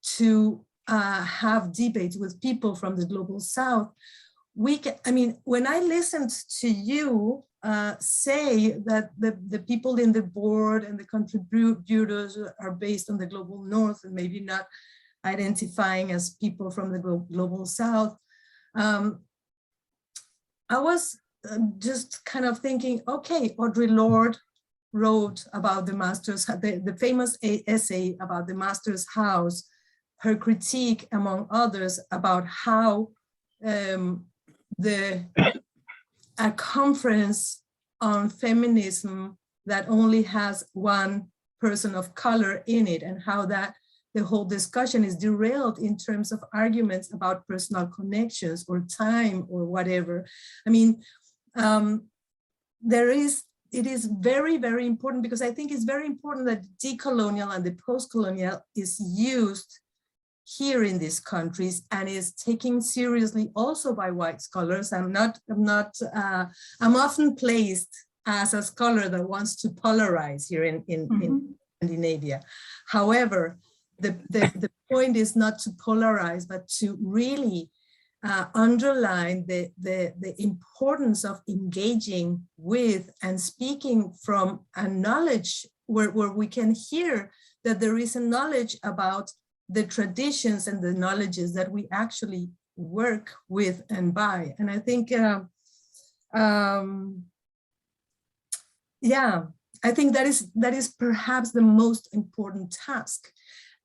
to have debates with people from the global South, when I listened to you say that the people in the board and the contributors are based on the global North and maybe not identifying as people from the global South, I was just kind of thinking, okay, Audre Lorde wrote about the master's, the famous essay about the master's house, her critique, among others, about how a conference on feminism that only has one person of color in it, and how that the whole discussion is derailed in terms of arguments about personal connections or time or whatever. I mean, it is very, very important, because I think it's very important that decolonial and the postcolonial is used here in these countries and is taken seriously also by white scholars. I'm often placed as a scholar that wants to polarize here in Scandinavia. However, the point is not to polarize, but to really underline the importance of engaging with and speaking from a knowledge where we can hear that there is a knowledge about the traditions and the knowledges that we actually work with and by. And I think, yeah, I think that is perhaps the most important task.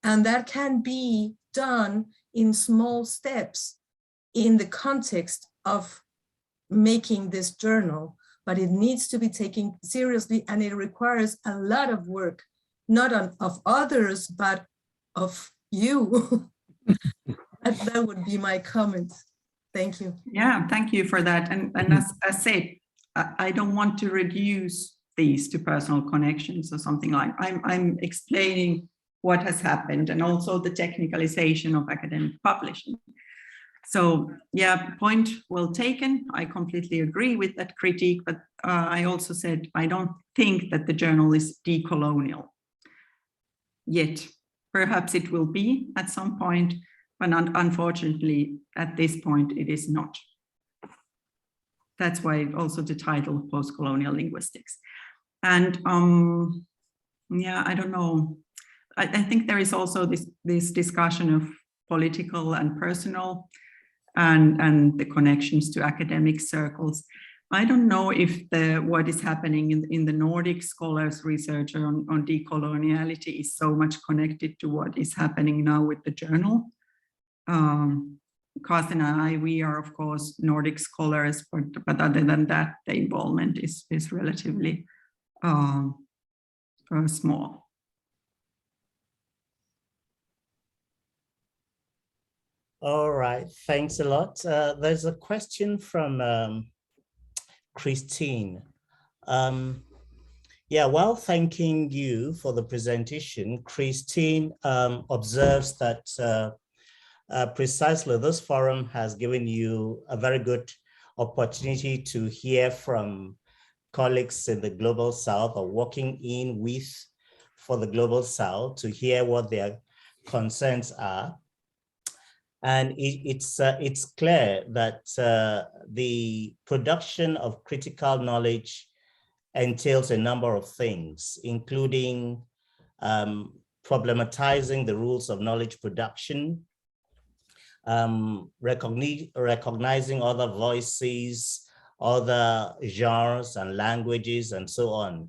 And that can be done in small steps in the context of making this journal, but it needs to be taken seriously, and it requires a lot of work, not of others, but of you. That would be my comment. Thank you. Yeah, thank you for that. And as I said, I don't want to reduce these to personal connections or something like. I'm explaining what has happened, and also the technicalization of academic publishing. So yeah, point well taken. I completely agree with that critique, but I also said I don't think that the journal is decolonial yet. Perhaps it will be at some point, but unfortunately at this point it is not. That's why also the title Postcolonial Linguistics. And yeah, I don't know. I think there is also this discussion of political and personal and the connections to academic circles. I don't know if what is happening in the Nordic scholars research on decoloniality is so much connected to what is happening now with the journal. Carsten and I, we are of course Nordic scholars, but other than that, the involvement is relatively small. All right, thanks a lot. There's a question from Christine. Yeah, while thanking you for the presentation, Christine observes that precisely this forum has given you a very good opportunity to hear from colleagues in the Global South, or working in with for the Global South, to hear what their concerns are. And it's clear that the production of critical knowledge entails a number of things, including problematizing the rules of knowledge production, recognizing other voices, other genres and languages, and so on.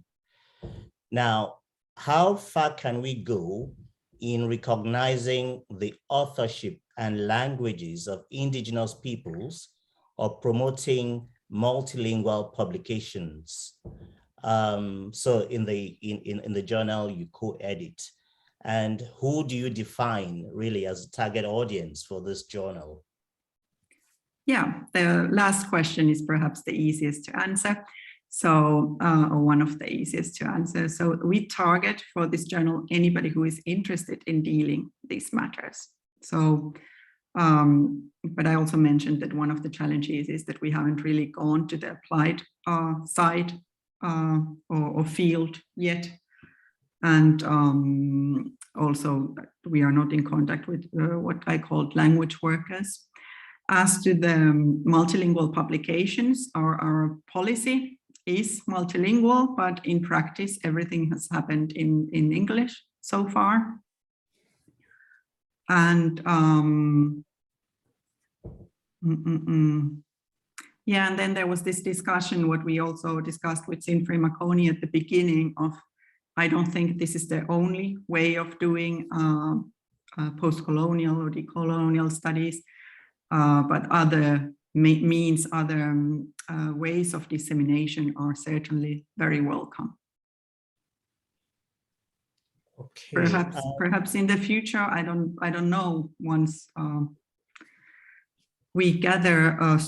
Now, how far can we go in recognizing the authorship and languages of indigenous peoples, or promoting multilingual publications? So in the journal you co-edit, and who do you define really as a target audience for this journal? Yeah, the last question is perhaps the easiest to answer. So, or one of the easiest to answer. So we target for this journal anybody who is interested in dealing these matters. So, but I also mentioned that one of the challenges is that we haven't really gone to the applied side or field yet. And also we are not in contact with what I called language workers. As to the multilingual publications, our policy is multilingual, but in practice, everything has happened in English so far. And yeah, and then there was this discussion, what we also discussed with Sinfrey Makoni at the beginning of, I don't think this is the only way of doing post-colonial or decolonial studies, but other means, other ways of dissemination are certainly very welcome. Okay. Perhaps in the future, I don't know, once we gather a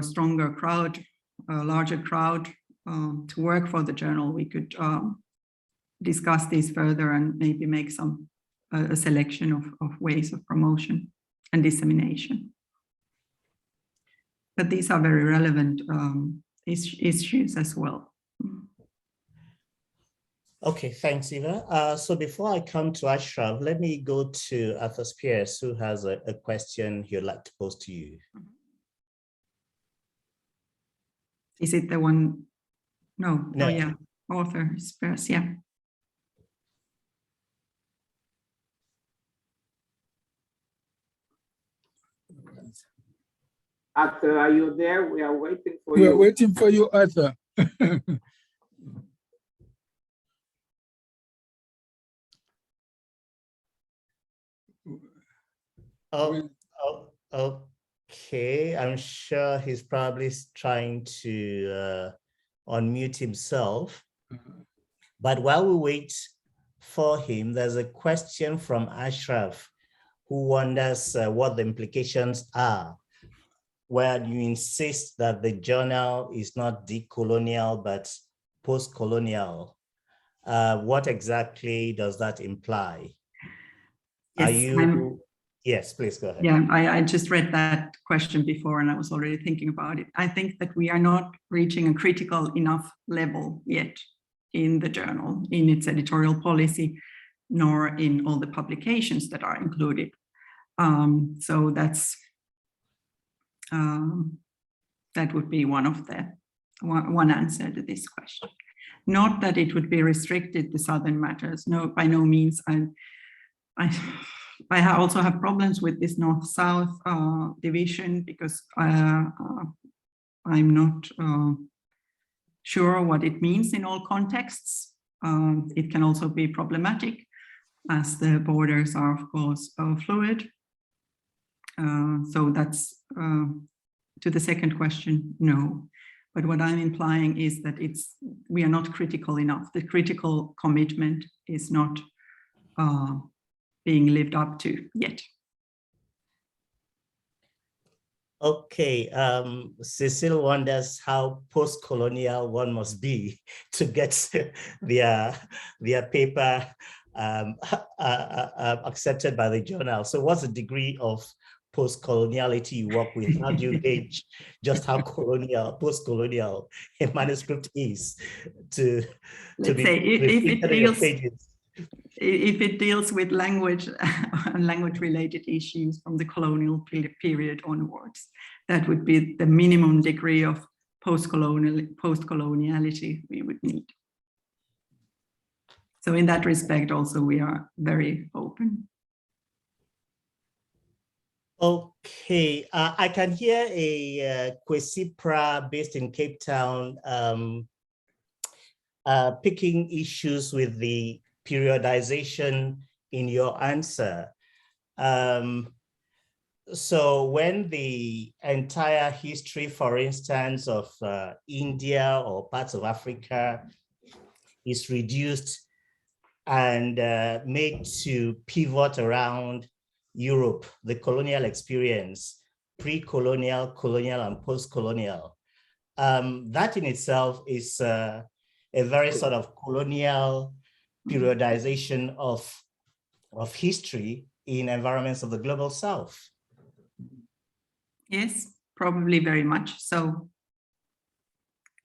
stronger crowd, a larger crowd to work for the journal, we could discuss this further and maybe make a selection of ways of promotion and dissemination. But these are very relevant issues as well. Okay, thanks, Eeva. So before I come to Ashraf, let me go to Arthur Spears, who has a question he'd like to pose to you. Is it the one? No. No. Oh, yeah, Arthur Spears, yeah. Arthur, are you there? We are waiting for We you. are waiting for you, Arthur. Okay. I'm sure he's probably trying to unmute himself. But while we wait for him, there's a question from Ashraf, who wonders what the implications are, where you insist that the journal is not decolonial, but post-colonial. What exactly does that imply? Yes, Yes, please go ahead. Yeah, I just read that question before and I was already thinking about it. I think that we are not reaching a critical enough level yet in the journal, in its editorial policy, nor in all the publications that are included. So that's that would be one answer to this question. Not that it would be restricted to Southern matters. No, by no means. I also have problems with this North-South division because I'm not sure what it means in all contexts. It can also be problematic as the borders are, of course, fluid. So that's to the second question, no. But what I'm implying is that we are not critical enough. The critical commitment is not being lived up to yet. Okay, Cecile wonders how post-colonial one must be to get their paper accepted by the journal. So what's the degree of post-coloniality you work with? How do you gauge just how post-colonial a manuscript is to Let's be say if it deals with language and language-related issues from the colonial period onwards, that would be the minimum degree of post-coloniality we would need. So in that respect, also, we are very open. Okay, I can hear a Kwesipra based in Cape Town picking issues with the periodization in your answer. So when the entire history, for instance, of India or parts of Africa is reduced and made to pivot around Europe, the colonial experience, pre-colonial, colonial, and post-colonial, that in itself is a very sort of colonial periodization of history in environments of the global South. Yes, probably very much so.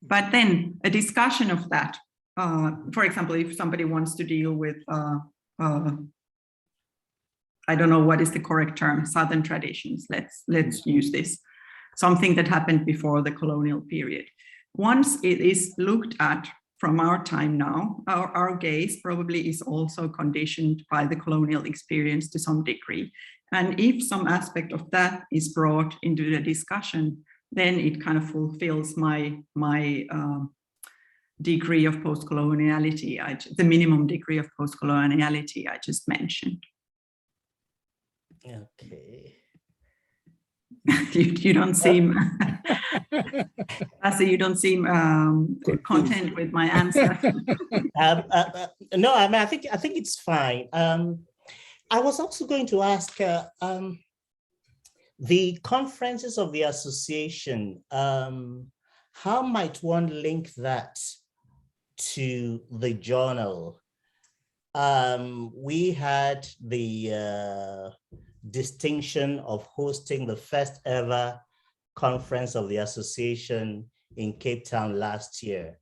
But then a discussion of that, for example, if somebody wants to deal with, I don't know what is the correct term, Southern traditions, let's use this, something that happened before the colonial period. Once it is looked at from our time now, our gaze probably is also conditioned by the colonial experience to some degree. And if some aspect of that is brought into the discussion, then it kind of fulfills my degree of post-coloniality, the minimum degree of post-coloniality I just mentioned. Okay. You don't seem, Lasse, you don't seem content with my answer. No, I mean, I think it's fine. I was also going to ask the conferences of the association. How might one link that to the journal? We had the distinction of hosting the first ever conference of the association in Cape Town last year.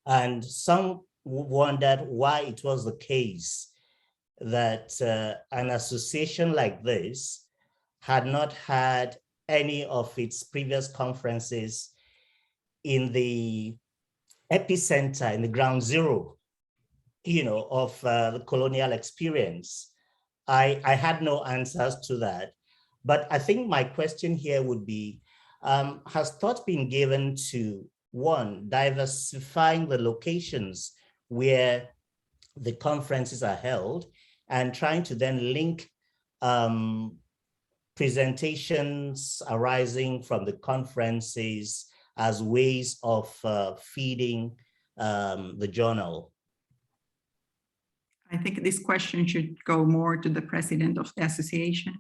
And some wondered why it was the case that an association like this had not had any of its previous conferences in the epicenter, in the ground zero, of the colonial experience. I had no answers to that, but I think my question here would be, has thought been given to, one, diversifying the locations where the conferences are held and trying to then link presentations arising from the conferences as ways of feeding the journal? I think this question should go more to the president of the association.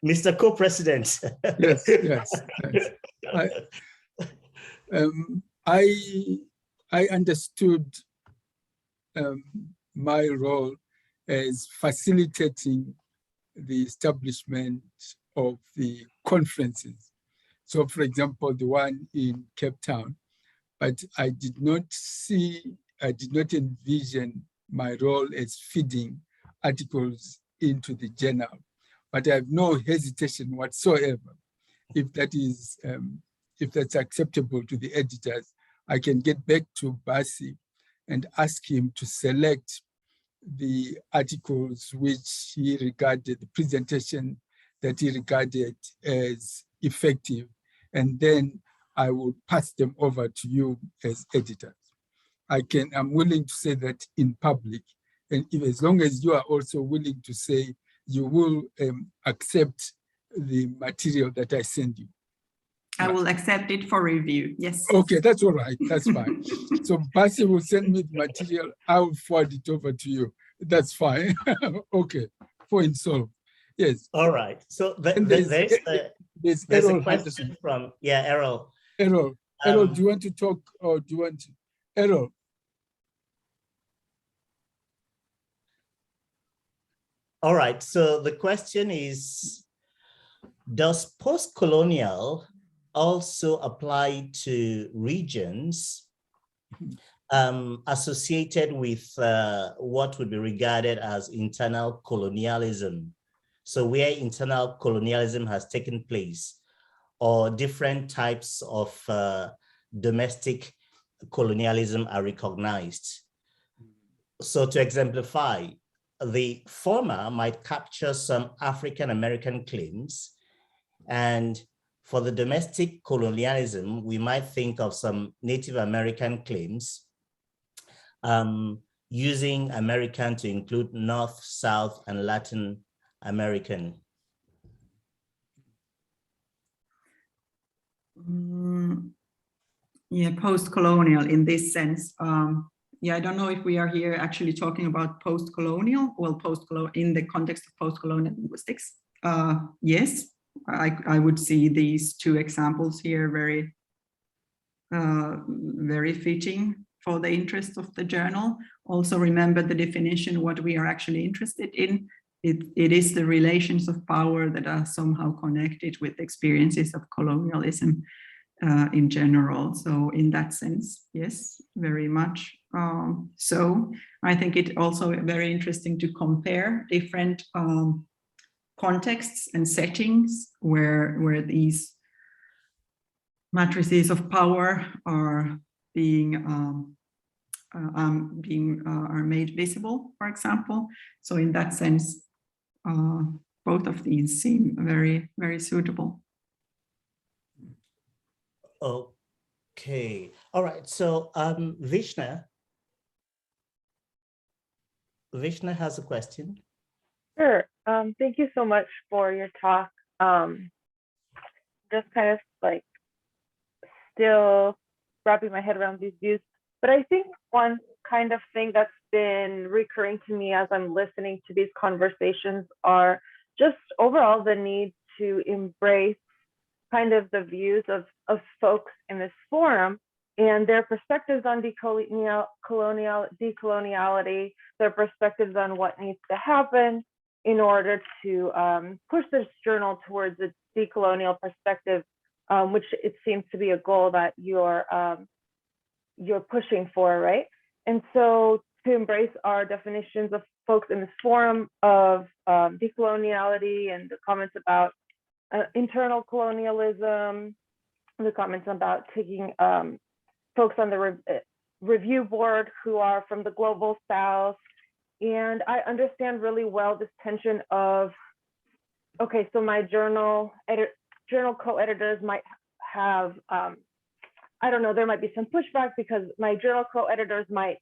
Mr. Co-President. Yes. I understood my role as facilitating the establishment of the conferences. So, for example, the one in Cape Town, but I did not envision my role as feeding articles into the journal. But I have no hesitation whatsoever. If that's acceptable to the editors, I can get back to Basi and ask him to select the articles which he regarded, the presentation that he regarded as effective, and then I will pass them over to you as editors. I'm willing to say that in public, and as long as you are also willing to say you will accept the material that I send you. I will accept it for review, yes. Okay, that's all right, that's fine. So Basi will send me the material, I will forward it over to you. That's fine. Okay, point solved. Yes. All right. So there's a question from, Errol. Errol, do you want to talk or do you want to? Errol. All right. So the question is, does post-colonial also apply to regions associated with what would be regarded as internal colonialism? So where internal colonialism has taken place, or different types of domestic colonialism are recognized. So to exemplify, the former might capture some African-American claims, and for the domestic colonialism, we might think of some Native American claims, using American to include North, South, and Latin American. Yeah, post-colonial in this sense. Yeah, I don't know if we are here actually talking about post-colonial, well, post-colonial in the context of post-colonial linguistics. Yes, I would see these two examples here very, very fitting for the interest of the journal. Also remember the definition, what we are actually interested in. It is the relations of power that are somehow connected with experiences of colonialism in general. So in that sense, yes, very much. So I think it also very interesting to compare different contexts and settings where these matrices of power are are made visible, for example. So in that sense, both of these seem very, very suitable. Okay, all right. So Vishna has a question. Sure. Thank you so much for your talk. Just kind of like still wrapping my head around these views. But I think one kind of thing that's been recurring to me as I'm listening to these conversations are just overall the need to embrace kind of the views of folks in this forum and their perspectives on decoloniality, their perspectives on what needs to happen in order to push this journal towards a decolonial perspective, which it seems to be a goal that you're pushing for, right? And so to embrace our definitions of folks in this forum of decoloniality and the comments about internal colonialism, the comments about taking folks on the review board who are from the global south. And I understand really well this tension of, okay, so my journal co-editors might have, I don't know, there might be some pushback because my journal co-editors might,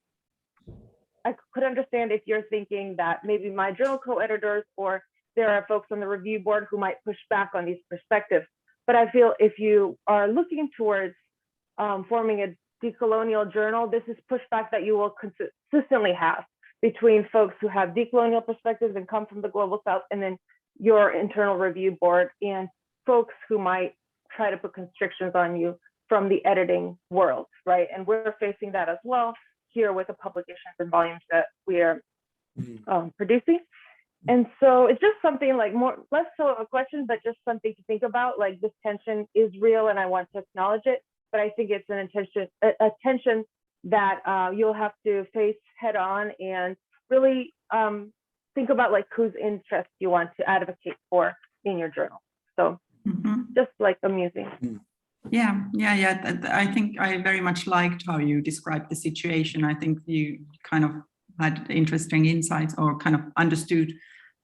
I could understand if you're thinking that maybe my journal co-editors or there are folks on the review board who might push back on these perspectives. But I feel if you are looking towards forming a decolonial journal, this is pushback that you will consistently have between folks who have decolonial perspectives and come from the global south, and then your internal review board and folks who might try to put constrictions on you from the editing world, right? And we're facing that as well here with the publications and volumes that we are producing. And so it's just something like less so of a question, but just something to think about. Like this tension is real and I want to acknowledge it, but I think it's a tension that you'll have to face head on and really think about like whose interest you want to advocate for in your journal. So just like amusing. Yeah. I think I very much liked how you described the situation. I think you kind of had interesting insights or kind of understood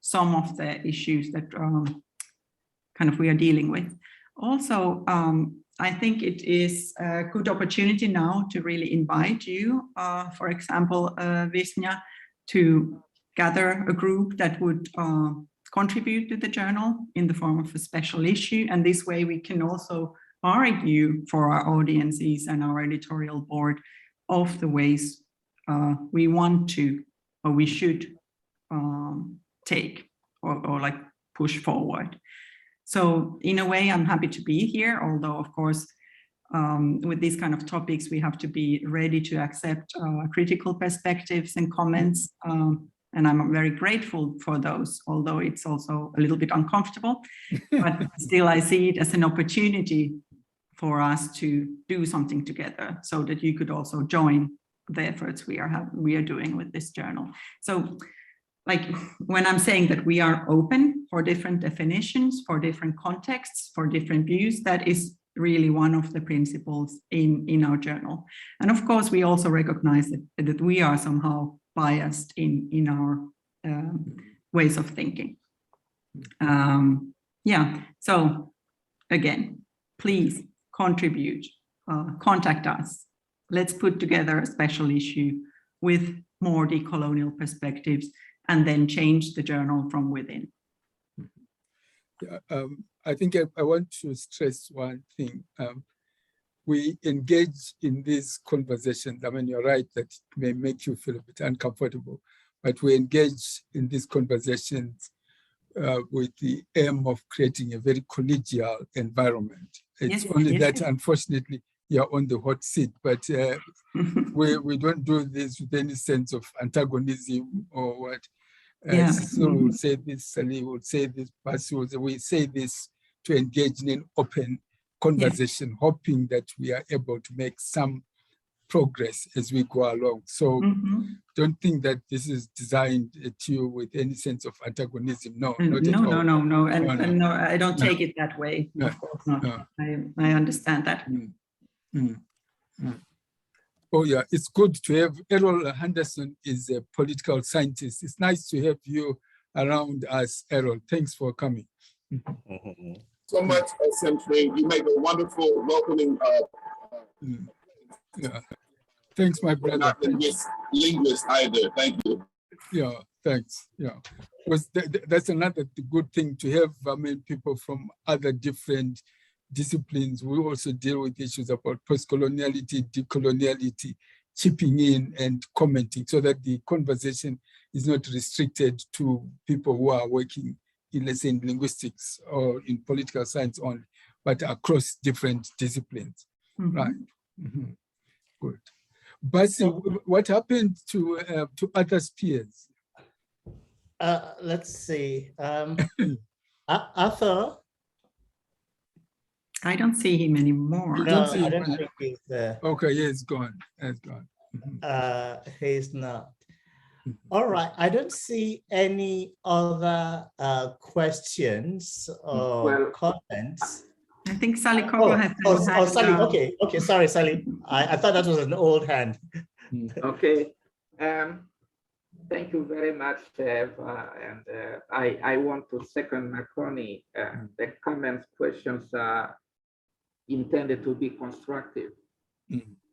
some of the issues that kind of we are dealing with. Also, I think it is a good opportunity now to really invite you, for example, Visnya, to gather a group that would contribute to the journal in the form of a special issue. And this way we can also argue for our audiences and our editorial board of the ways we want to, or we should take or like push forward. So in a way, I'm happy to be here, although of course, with these kind of topics, we have to be ready to accept critical perspectives and comments. And I'm very grateful for those, although it's also a little bit uncomfortable, but still I see it as an opportunity for us to do something together so that you could also join the efforts we are doing with this journal. So like when I'm saying that we are open for different definitions, for different contexts, for different views, that is really one of the principles in our journal. And of course, we also recognize that we are somehow biased in our ways of thinking. Yeah, so again, please contribute, contact us. Let's put together a special issue with more decolonial perspectives and then change the journal from within. Yeah, I think I want to stress one thing. We engage in these conversations. I mean, you're right that it may make you feel a bit uncomfortable, but we engage in these conversations with the aim of creating a very collegial environment. It's only that, unfortunately, you're on the hot seat, but we don't do this with any sense of antagonism or what. So we'll say this, Sally will say this, we say this to engage in an open conversation, hoping that we are able to make some progress as we go along. So don't think that this is designed at you with any sense of antagonism. No, not at all. No. And no, I don't take it that way. Of course not. I understand that. Oh yeah, it's good to have Errol Henderson is a political scientist. It's nice to have you around us, Errol. Thanks for coming. So much, Century. You make a wonderful welcoming. Yeah. Thanks, my brother. Not linguist either. Thank you. Yeah, thanks. Yeah, because that's another good thing to have. I mean, people from other different disciplines. We also deal with issues about postcoloniality, decoloniality, chipping in and commenting, so that the conversation is not restricted to people who are working in, let's say, in linguistics or in political science only, but across different disciplines. Mm-hmm. Right. Mm-hmm. Good. Basi, what happened to other peers? Let's see. Arthur? I don't see him anymore. No, I don't think he's there. Okay, yeah, it's gone. It's gone. Mm-hmm. He's not. All right. I don't see any other questions or comments. I think Sally Coco has Sally. Okay. Sorry, Sally. I thought that was an old hand. Okay. Thank you very much, Eva. And I want to second Marconi. The comments, questions are intended to be constructive.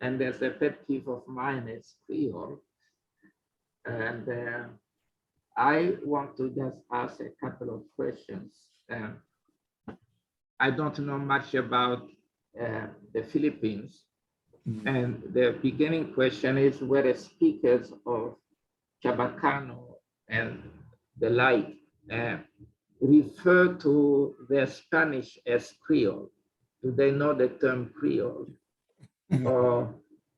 And there's a pet peeve of mine is Creole. And I want to just ask a couple of questions. I don't know much about the Philippines. And the beginning question is whether speakers of Chabacano and the like refer to their Spanish as Creole. Do they know the term Creole? Or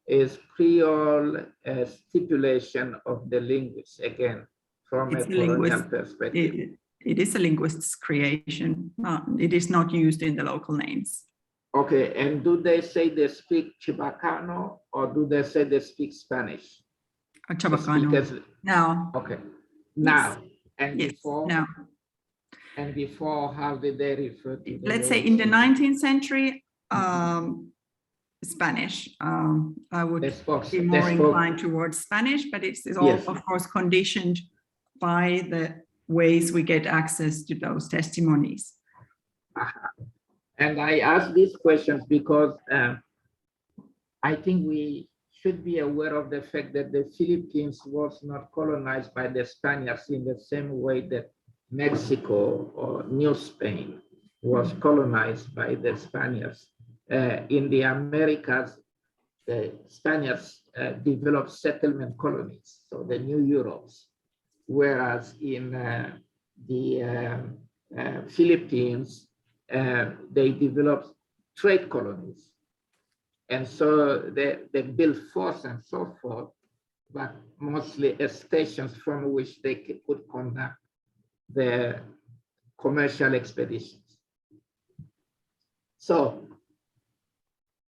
is Creole a stipulation of the linguists, again, from a colonial perspective? It is a linguist's creation. It is not used in the local names. Okay, and do they say they speak Chibacano or do they say they speak Spanish? Chabacano. Now. Okay, now. Yes. And yes. before? Now. And before, how did they refer to Let's say in the 19th century, Spanish. I would be more inclined towards Spanish, but it's all, yes, of course, conditioned by the ways we get access to those testimonies. And I ask these questions because I think we should be aware of the fact that the Philippines was not colonized by the Spaniards in the same way that Mexico or New Spain was colonized by the Spaniards. In the Americas, the Spaniards developed settlement colonies, so the New Europes, whereas in the Philippines, they developed trade colonies. And so they built forts and so forth, but mostly as stations from which they could conduct their commercial expeditions. So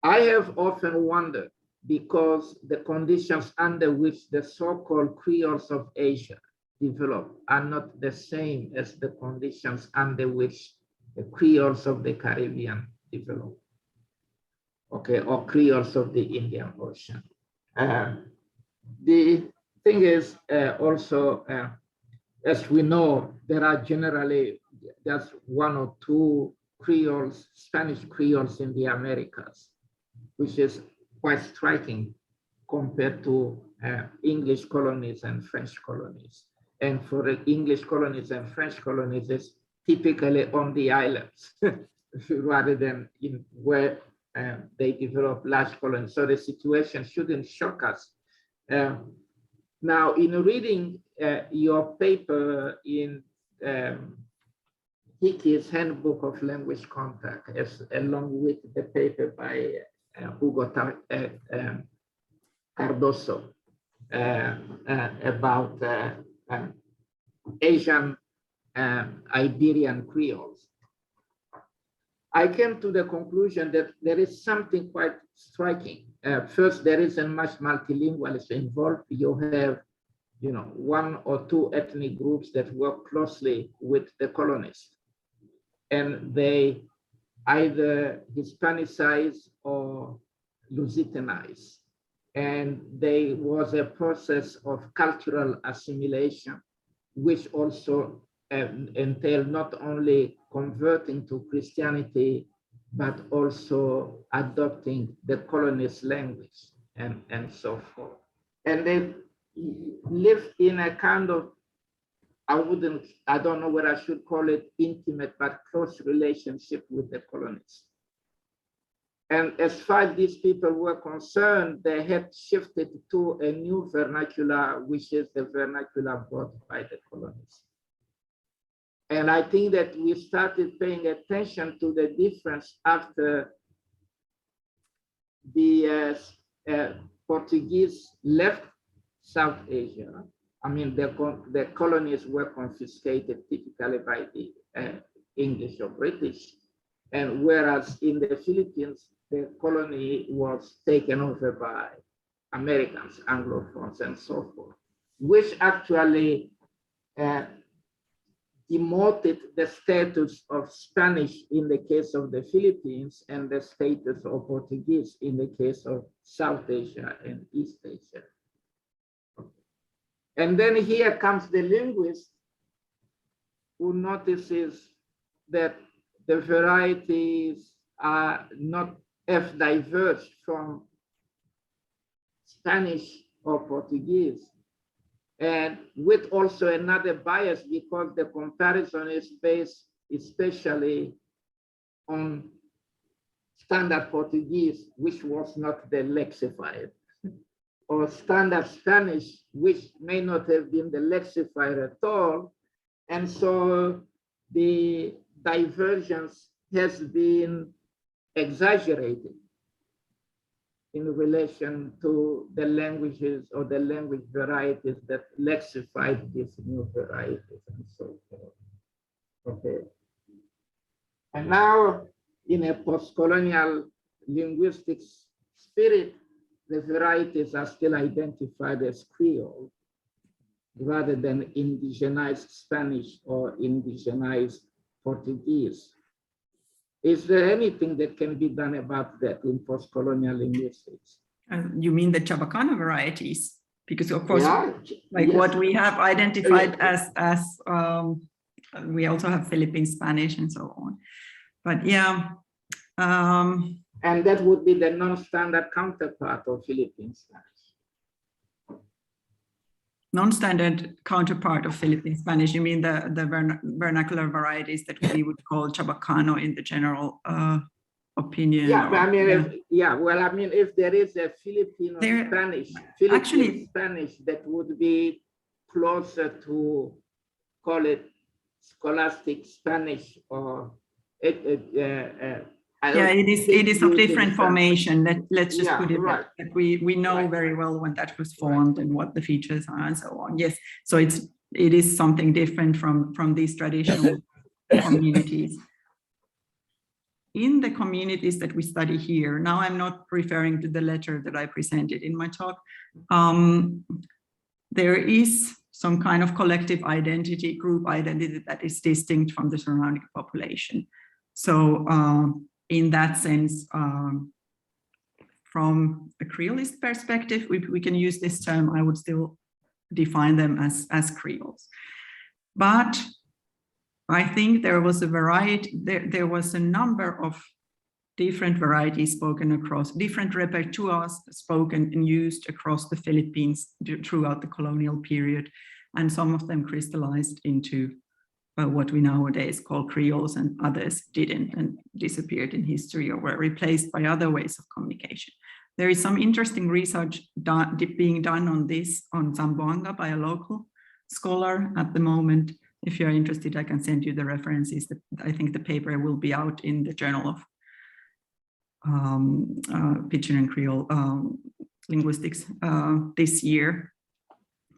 I have often wondered, because the conditions under which the so-called Creoles of Asia develop are not the same as the conditions under which the Creoles of the Caribbean develop, okay, or Creoles of the Indian Ocean. The thing is also, as we know, there are generally just one or two Creoles, Spanish Creoles in the Americas, which is quite striking compared to English colonies and French colonies. And for the English colonies and French colonies, it's typically on the islands rather than in where they develop large colonies. So the situation shouldn't shock us. Now, in reading your paper in Hickey's Handbook of Language Contact, along with the paper by Hugo Cardoso about Asian Iberian Creoles, I came to the conclusion that there is something quite striking. First, there isn't much multilingualism involved. You have, one or two ethnic groups that work closely with the colonists, and they either Hispanicize or Lusitanize. And there was a process of cultural assimilation, which also entailed not only converting to Christianity, but also adopting the colonist language and so forth. And they lived in a kind of I don't know what I should call it, intimate, but close relationship with the colonists. And as far as these people were concerned, they had shifted to a new vernacular, which is the vernacular brought by the colonists. And I think that we started paying attention to the difference after the Portuguese left South Asia. I mean, the colonies were confiscated typically by the English or British. And whereas in the Philippines, the colony was taken over by Americans, Anglophones, and so forth, which actually demoted the status of Spanish in the case of the Philippines and the status of Portuguese in the case of South Asia and East Asia. And then here comes the linguist who notices that the varieties are not as diverse from Spanish or Portuguese. And with also another bias, because the comparison is based especially on Standard Portuguese, which was not the lexified, or Standard Spanish, which may not have been the lexified at all. And so the divergence has been exaggerated in relation to the languages or the language varieties that lexified these new varieties and so forth. Okay. And now, in a post-colonial linguistics spirit, the varieties are still identified as Creole rather than indigenized Spanish or indigenized Portuguese. Is there anything that can be done about that in post-colonial linguistics? You mean the Chabacano varieties? Because of course, Yeah, like yes. what we have identified as we also have Philippine Spanish and so on. But yeah. And that would be the non-standard counterpart of Philippine Spanish. Non-standard counterpart of Philippine Spanish, you mean the vernacular varieties that we would call Chabacano in the general opinion? Yeah, but I mean, yeah. If there is a Filipino Spanish, Spanish that would be closer to, call it scholastic Spanish or it is of different formation. Let's just put it right. that we know very well when that was formed and what the features are and so on. Yes, so it is something different from these traditional communities. In the communities that we study here, now I'm not referring to the letter that I presented in my talk. There is some kind of collective identity, group identity that is distinct from the surrounding population. So in that sense, from a Creolist perspective, we can use this term. I would still define them as Creoles. But I think there was a variety, there was a number of different varieties spoken across, different repertoires spoken and used across the Philippines throughout the colonial period. And some of them crystallized into what we nowadays call Creoles, and others didn't and disappeared in history or were replaced by other ways of communication. There is some interesting research being done on this on Zamboanga by a local scholar at the moment. If you're interested, I can send you the references. I think the paper will be out in the Journal of Pidgin and Creole Linguistics this year.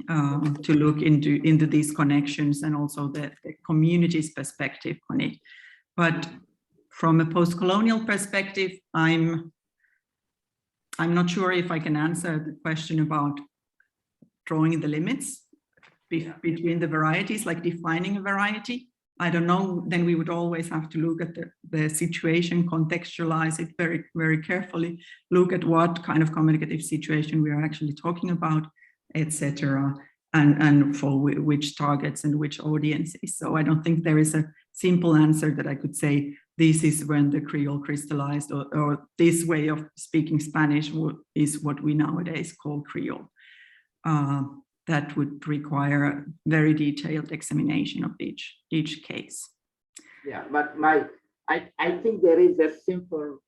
To look into these connections and also the community's perspective on it. But from a post-colonial perspective, I'm not sure if I can answer the question about drawing the limits between the varieties, like defining a variety. I don't know, then we would always have to look at the situation, contextualize it very, very carefully, look at what kind of communicative situation we are actually talking about, etc., and for which targets and which audiences. So I don't think there is a simple answer that I could say, this is when the Creole crystallized, or this way of speaking Spanish is what we nowadays call Creole. that would require a very detailed examination of each case. Yeah, but I think there is a simple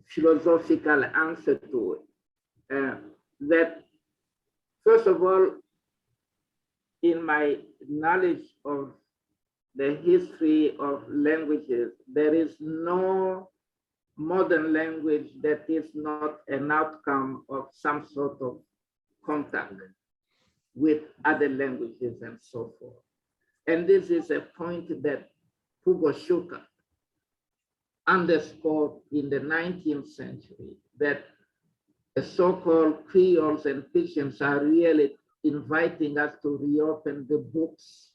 philosophical answer to it. That first of all, in my knowledge of the history of languages, there is no modern language that is not an outcome of some sort of contact with other languages and so forth. And this is a point that Hugo Schucker underscored in the 19th century, that the so-called Creoles and Pidgins are really inviting us to reopen the books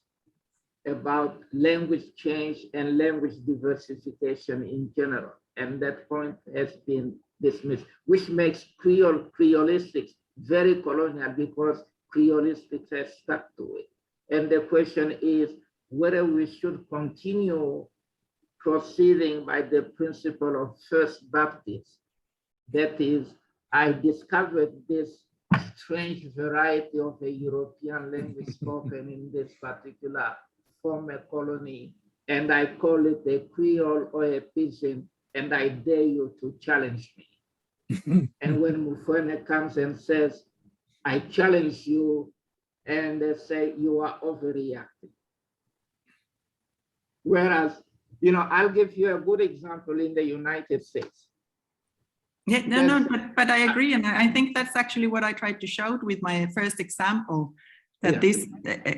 about language change and language diversification in general. And that point has been dismissed, which makes Creolistics very colonial, because Creolistics has stuck to it. And the question is whether we should continue proceeding by the principle of first baptism. That is, I discovered this strange variety of a European language spoken in this particular former colony, and I call it a Creole or a Pidgin, and I dare you to challenge me. And when Mufwene comes and says, I challenge you, and they say you are overreacting. Whereas, you know, I'll give you a good example in the United States. Yeah, no, but I agree. And I think that's actually what I tried to show with my first example, that this,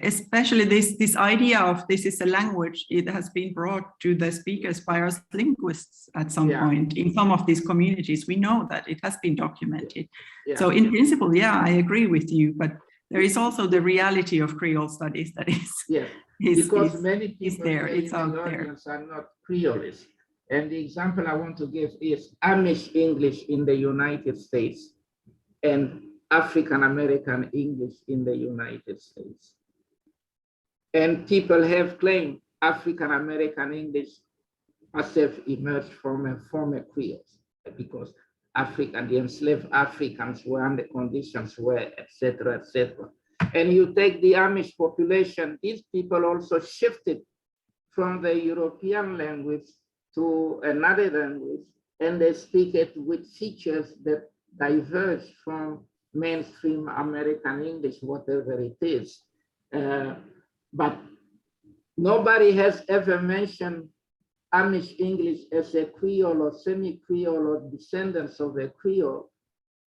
especially this idea of this is a language, it has been brought to the speakers by us linguists at some point in some of these communities. We know that it has been documented. So in principle, yeah, I agree with you, but there is also the reality of Creole studies that is, because many people there, it's in the audience are not Creolists. And the example I want to give is Amish English in the United States and African-American English in the United States. And people have claimed African-American English must have emerged from a former Creole, because the enslaved Africans were under conditions where, etc., etc. And you take the Amish population, these people also shifted from the European language to another language, and they speak it with features that diverge from mainstream American English, whatever it is. But nobody has ever mentioned Amish English as a Creole or semi-Creole or descendants of a Creole,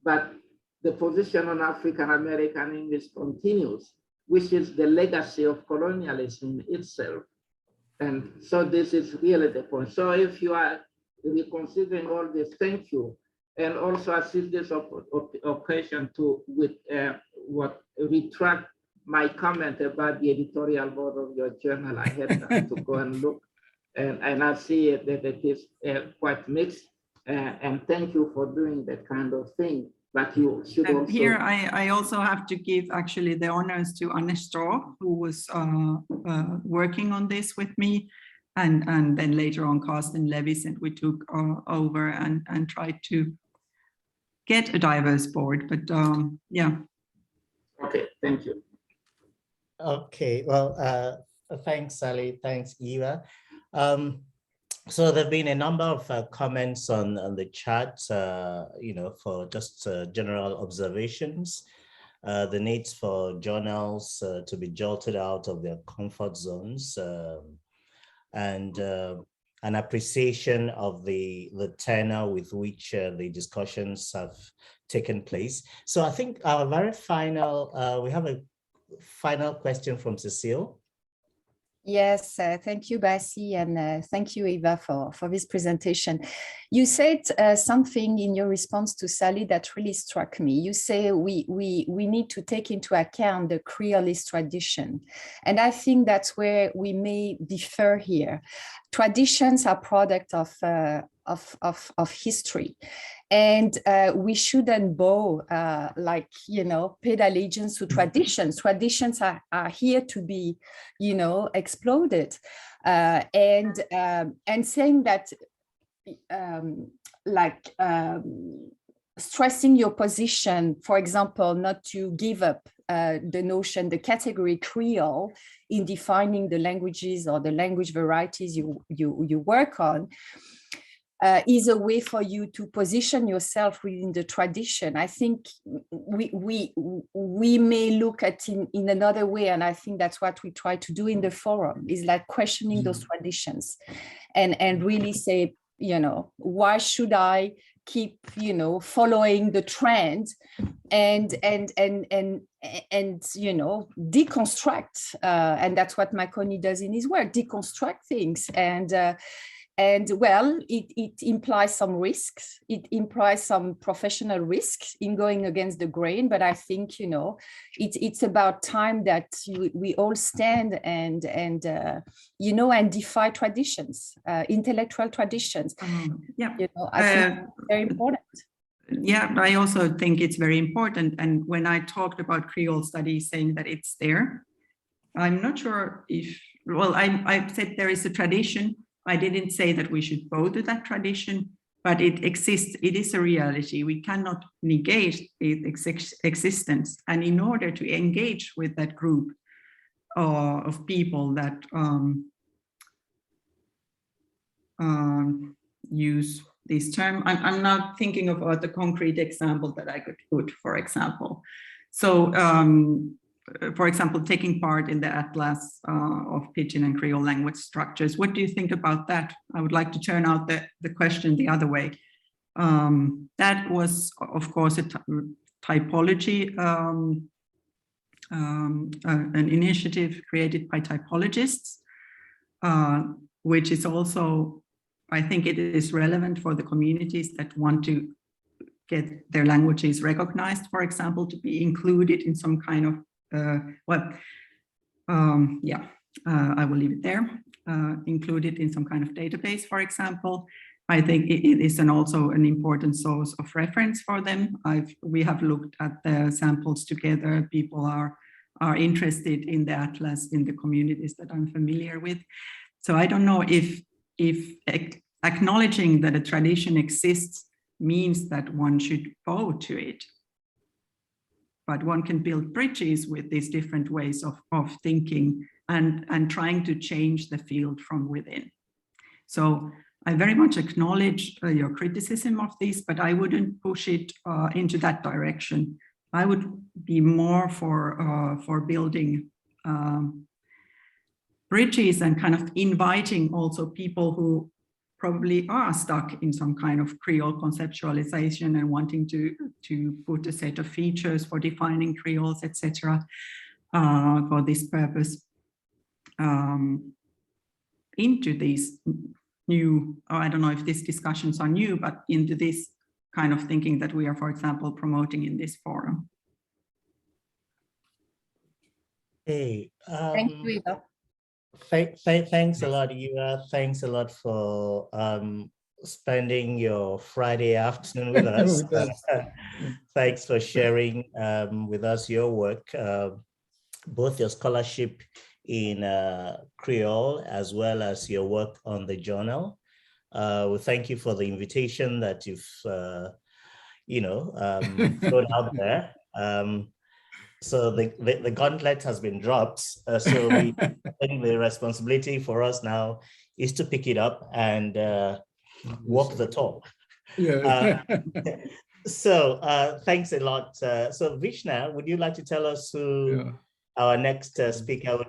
but the position on African American English continues, which is the legacy of colonialism itself. And so this is really the point. So if you are reconsidering all this, thank you. And also I see this occasion to retract my comment about the editorial board of your journal. I had time to go and look, and I see that it is quite mixed. And thank you for doing that kind of thing. But you should also... Here, I also have to give actually the honors to Anne Straw, who was working on this with me, and then later on Carsten Levis, and we took over and tried to get a diverse board, but yeah. Okay, thank you. Okay, well, thanks, Sally, thanks, Eeva. So there have been a number of comments on the chat, you know, for just general observations, the needs for journals to be jolted out of their comfort zones, and an appreciation of the tenor with which the discussions have taken place. So I think our very final, we have a final question from Cecile. Yes, thank you, Basi, and thank you, Eeva, for this presentation. You said something in your response to Sally that really struck me. You say we need to take into account the Creolist tradition. And I think that's where we may differ here. Traditions are product of history. And we shouldn't bow like, you know, paid allegiance to traditions. Traditions are here to be, you know, exploded. And saying that stressing your position, for example, not to give up the notion, the category Creole in defining the languages or the language varieties you work on, is a way for you to position yourself within the tradition. I think we may look at it in another way, and I think that's what we try to do in the forum, is like questioning those traditions and really say, you know, why should I keep, you know, following the trend and you know, deconstruct, and that's what Makoni does in his work, deconstruct things. And well, it implies some risks. It implies some professional risks in going against the grain. But I think, you know, it's about time that we all stand and you know, and defy traditions, intellectual traditions. Yeah, you know, I think it's very important. Yeah, I also think it's very important. And when I talked about Creole studies, saying that it's there, I'm not sure if, well, I said there is a tradition. I didn't say that we should bow to that tradition, but it exists. It is a reality. We cannot negate its existence. And in order to engage with that group of people that use this term, I'm not thinking about the concrete example that I could put, for example. So, for example, taking part in the Atlas of Pidgin and Creole language structures. What do you think about that? I would like to turn out the question the other way. That was, of course, a typology, an initiative created by typologists, which is also, I think it is relevant for the communities that want to get their languages recognized, for example, to be included in some kind of I will leave it there. Included in some kind of database, for example. I think it is also an important source of reference for them. We have looked at the samples together. People are interested in the Atlas in the communities that I'm familiar with. So I don't know if acknowledging that a tradition exists means that one should bow to it. But one can build bridges with these different ways of thinking and trying to change the field from within. So I very much acknowledge your criticism of this, but I wouldn't push it into that direction. I would be more for building bridges and kind of inviting also people who probably are stuck in some kind of Creole conceptualization and wanting to put a set of features for defining Creoles, etc., for this purpose, into these new, or I don't know if these discussions are new, but into this kind of thinking that we are, for example, promoting in this forum. Hey, Thank you, Eeva. Thanks a lot, Eeva. Thanks a lot for spending your Friday afternoon with us. Thanks for sharing with us your work, both your scholarship in Creole as well as your work on the journal. We thank you for the invitation that you've thrown out there. So the gauntlet has been dropped. So I think the responsibility for us now is to pick it up and walk the talk. Yeah. So thanks a lot. So Vishna, would you like to tell us who our next speaker would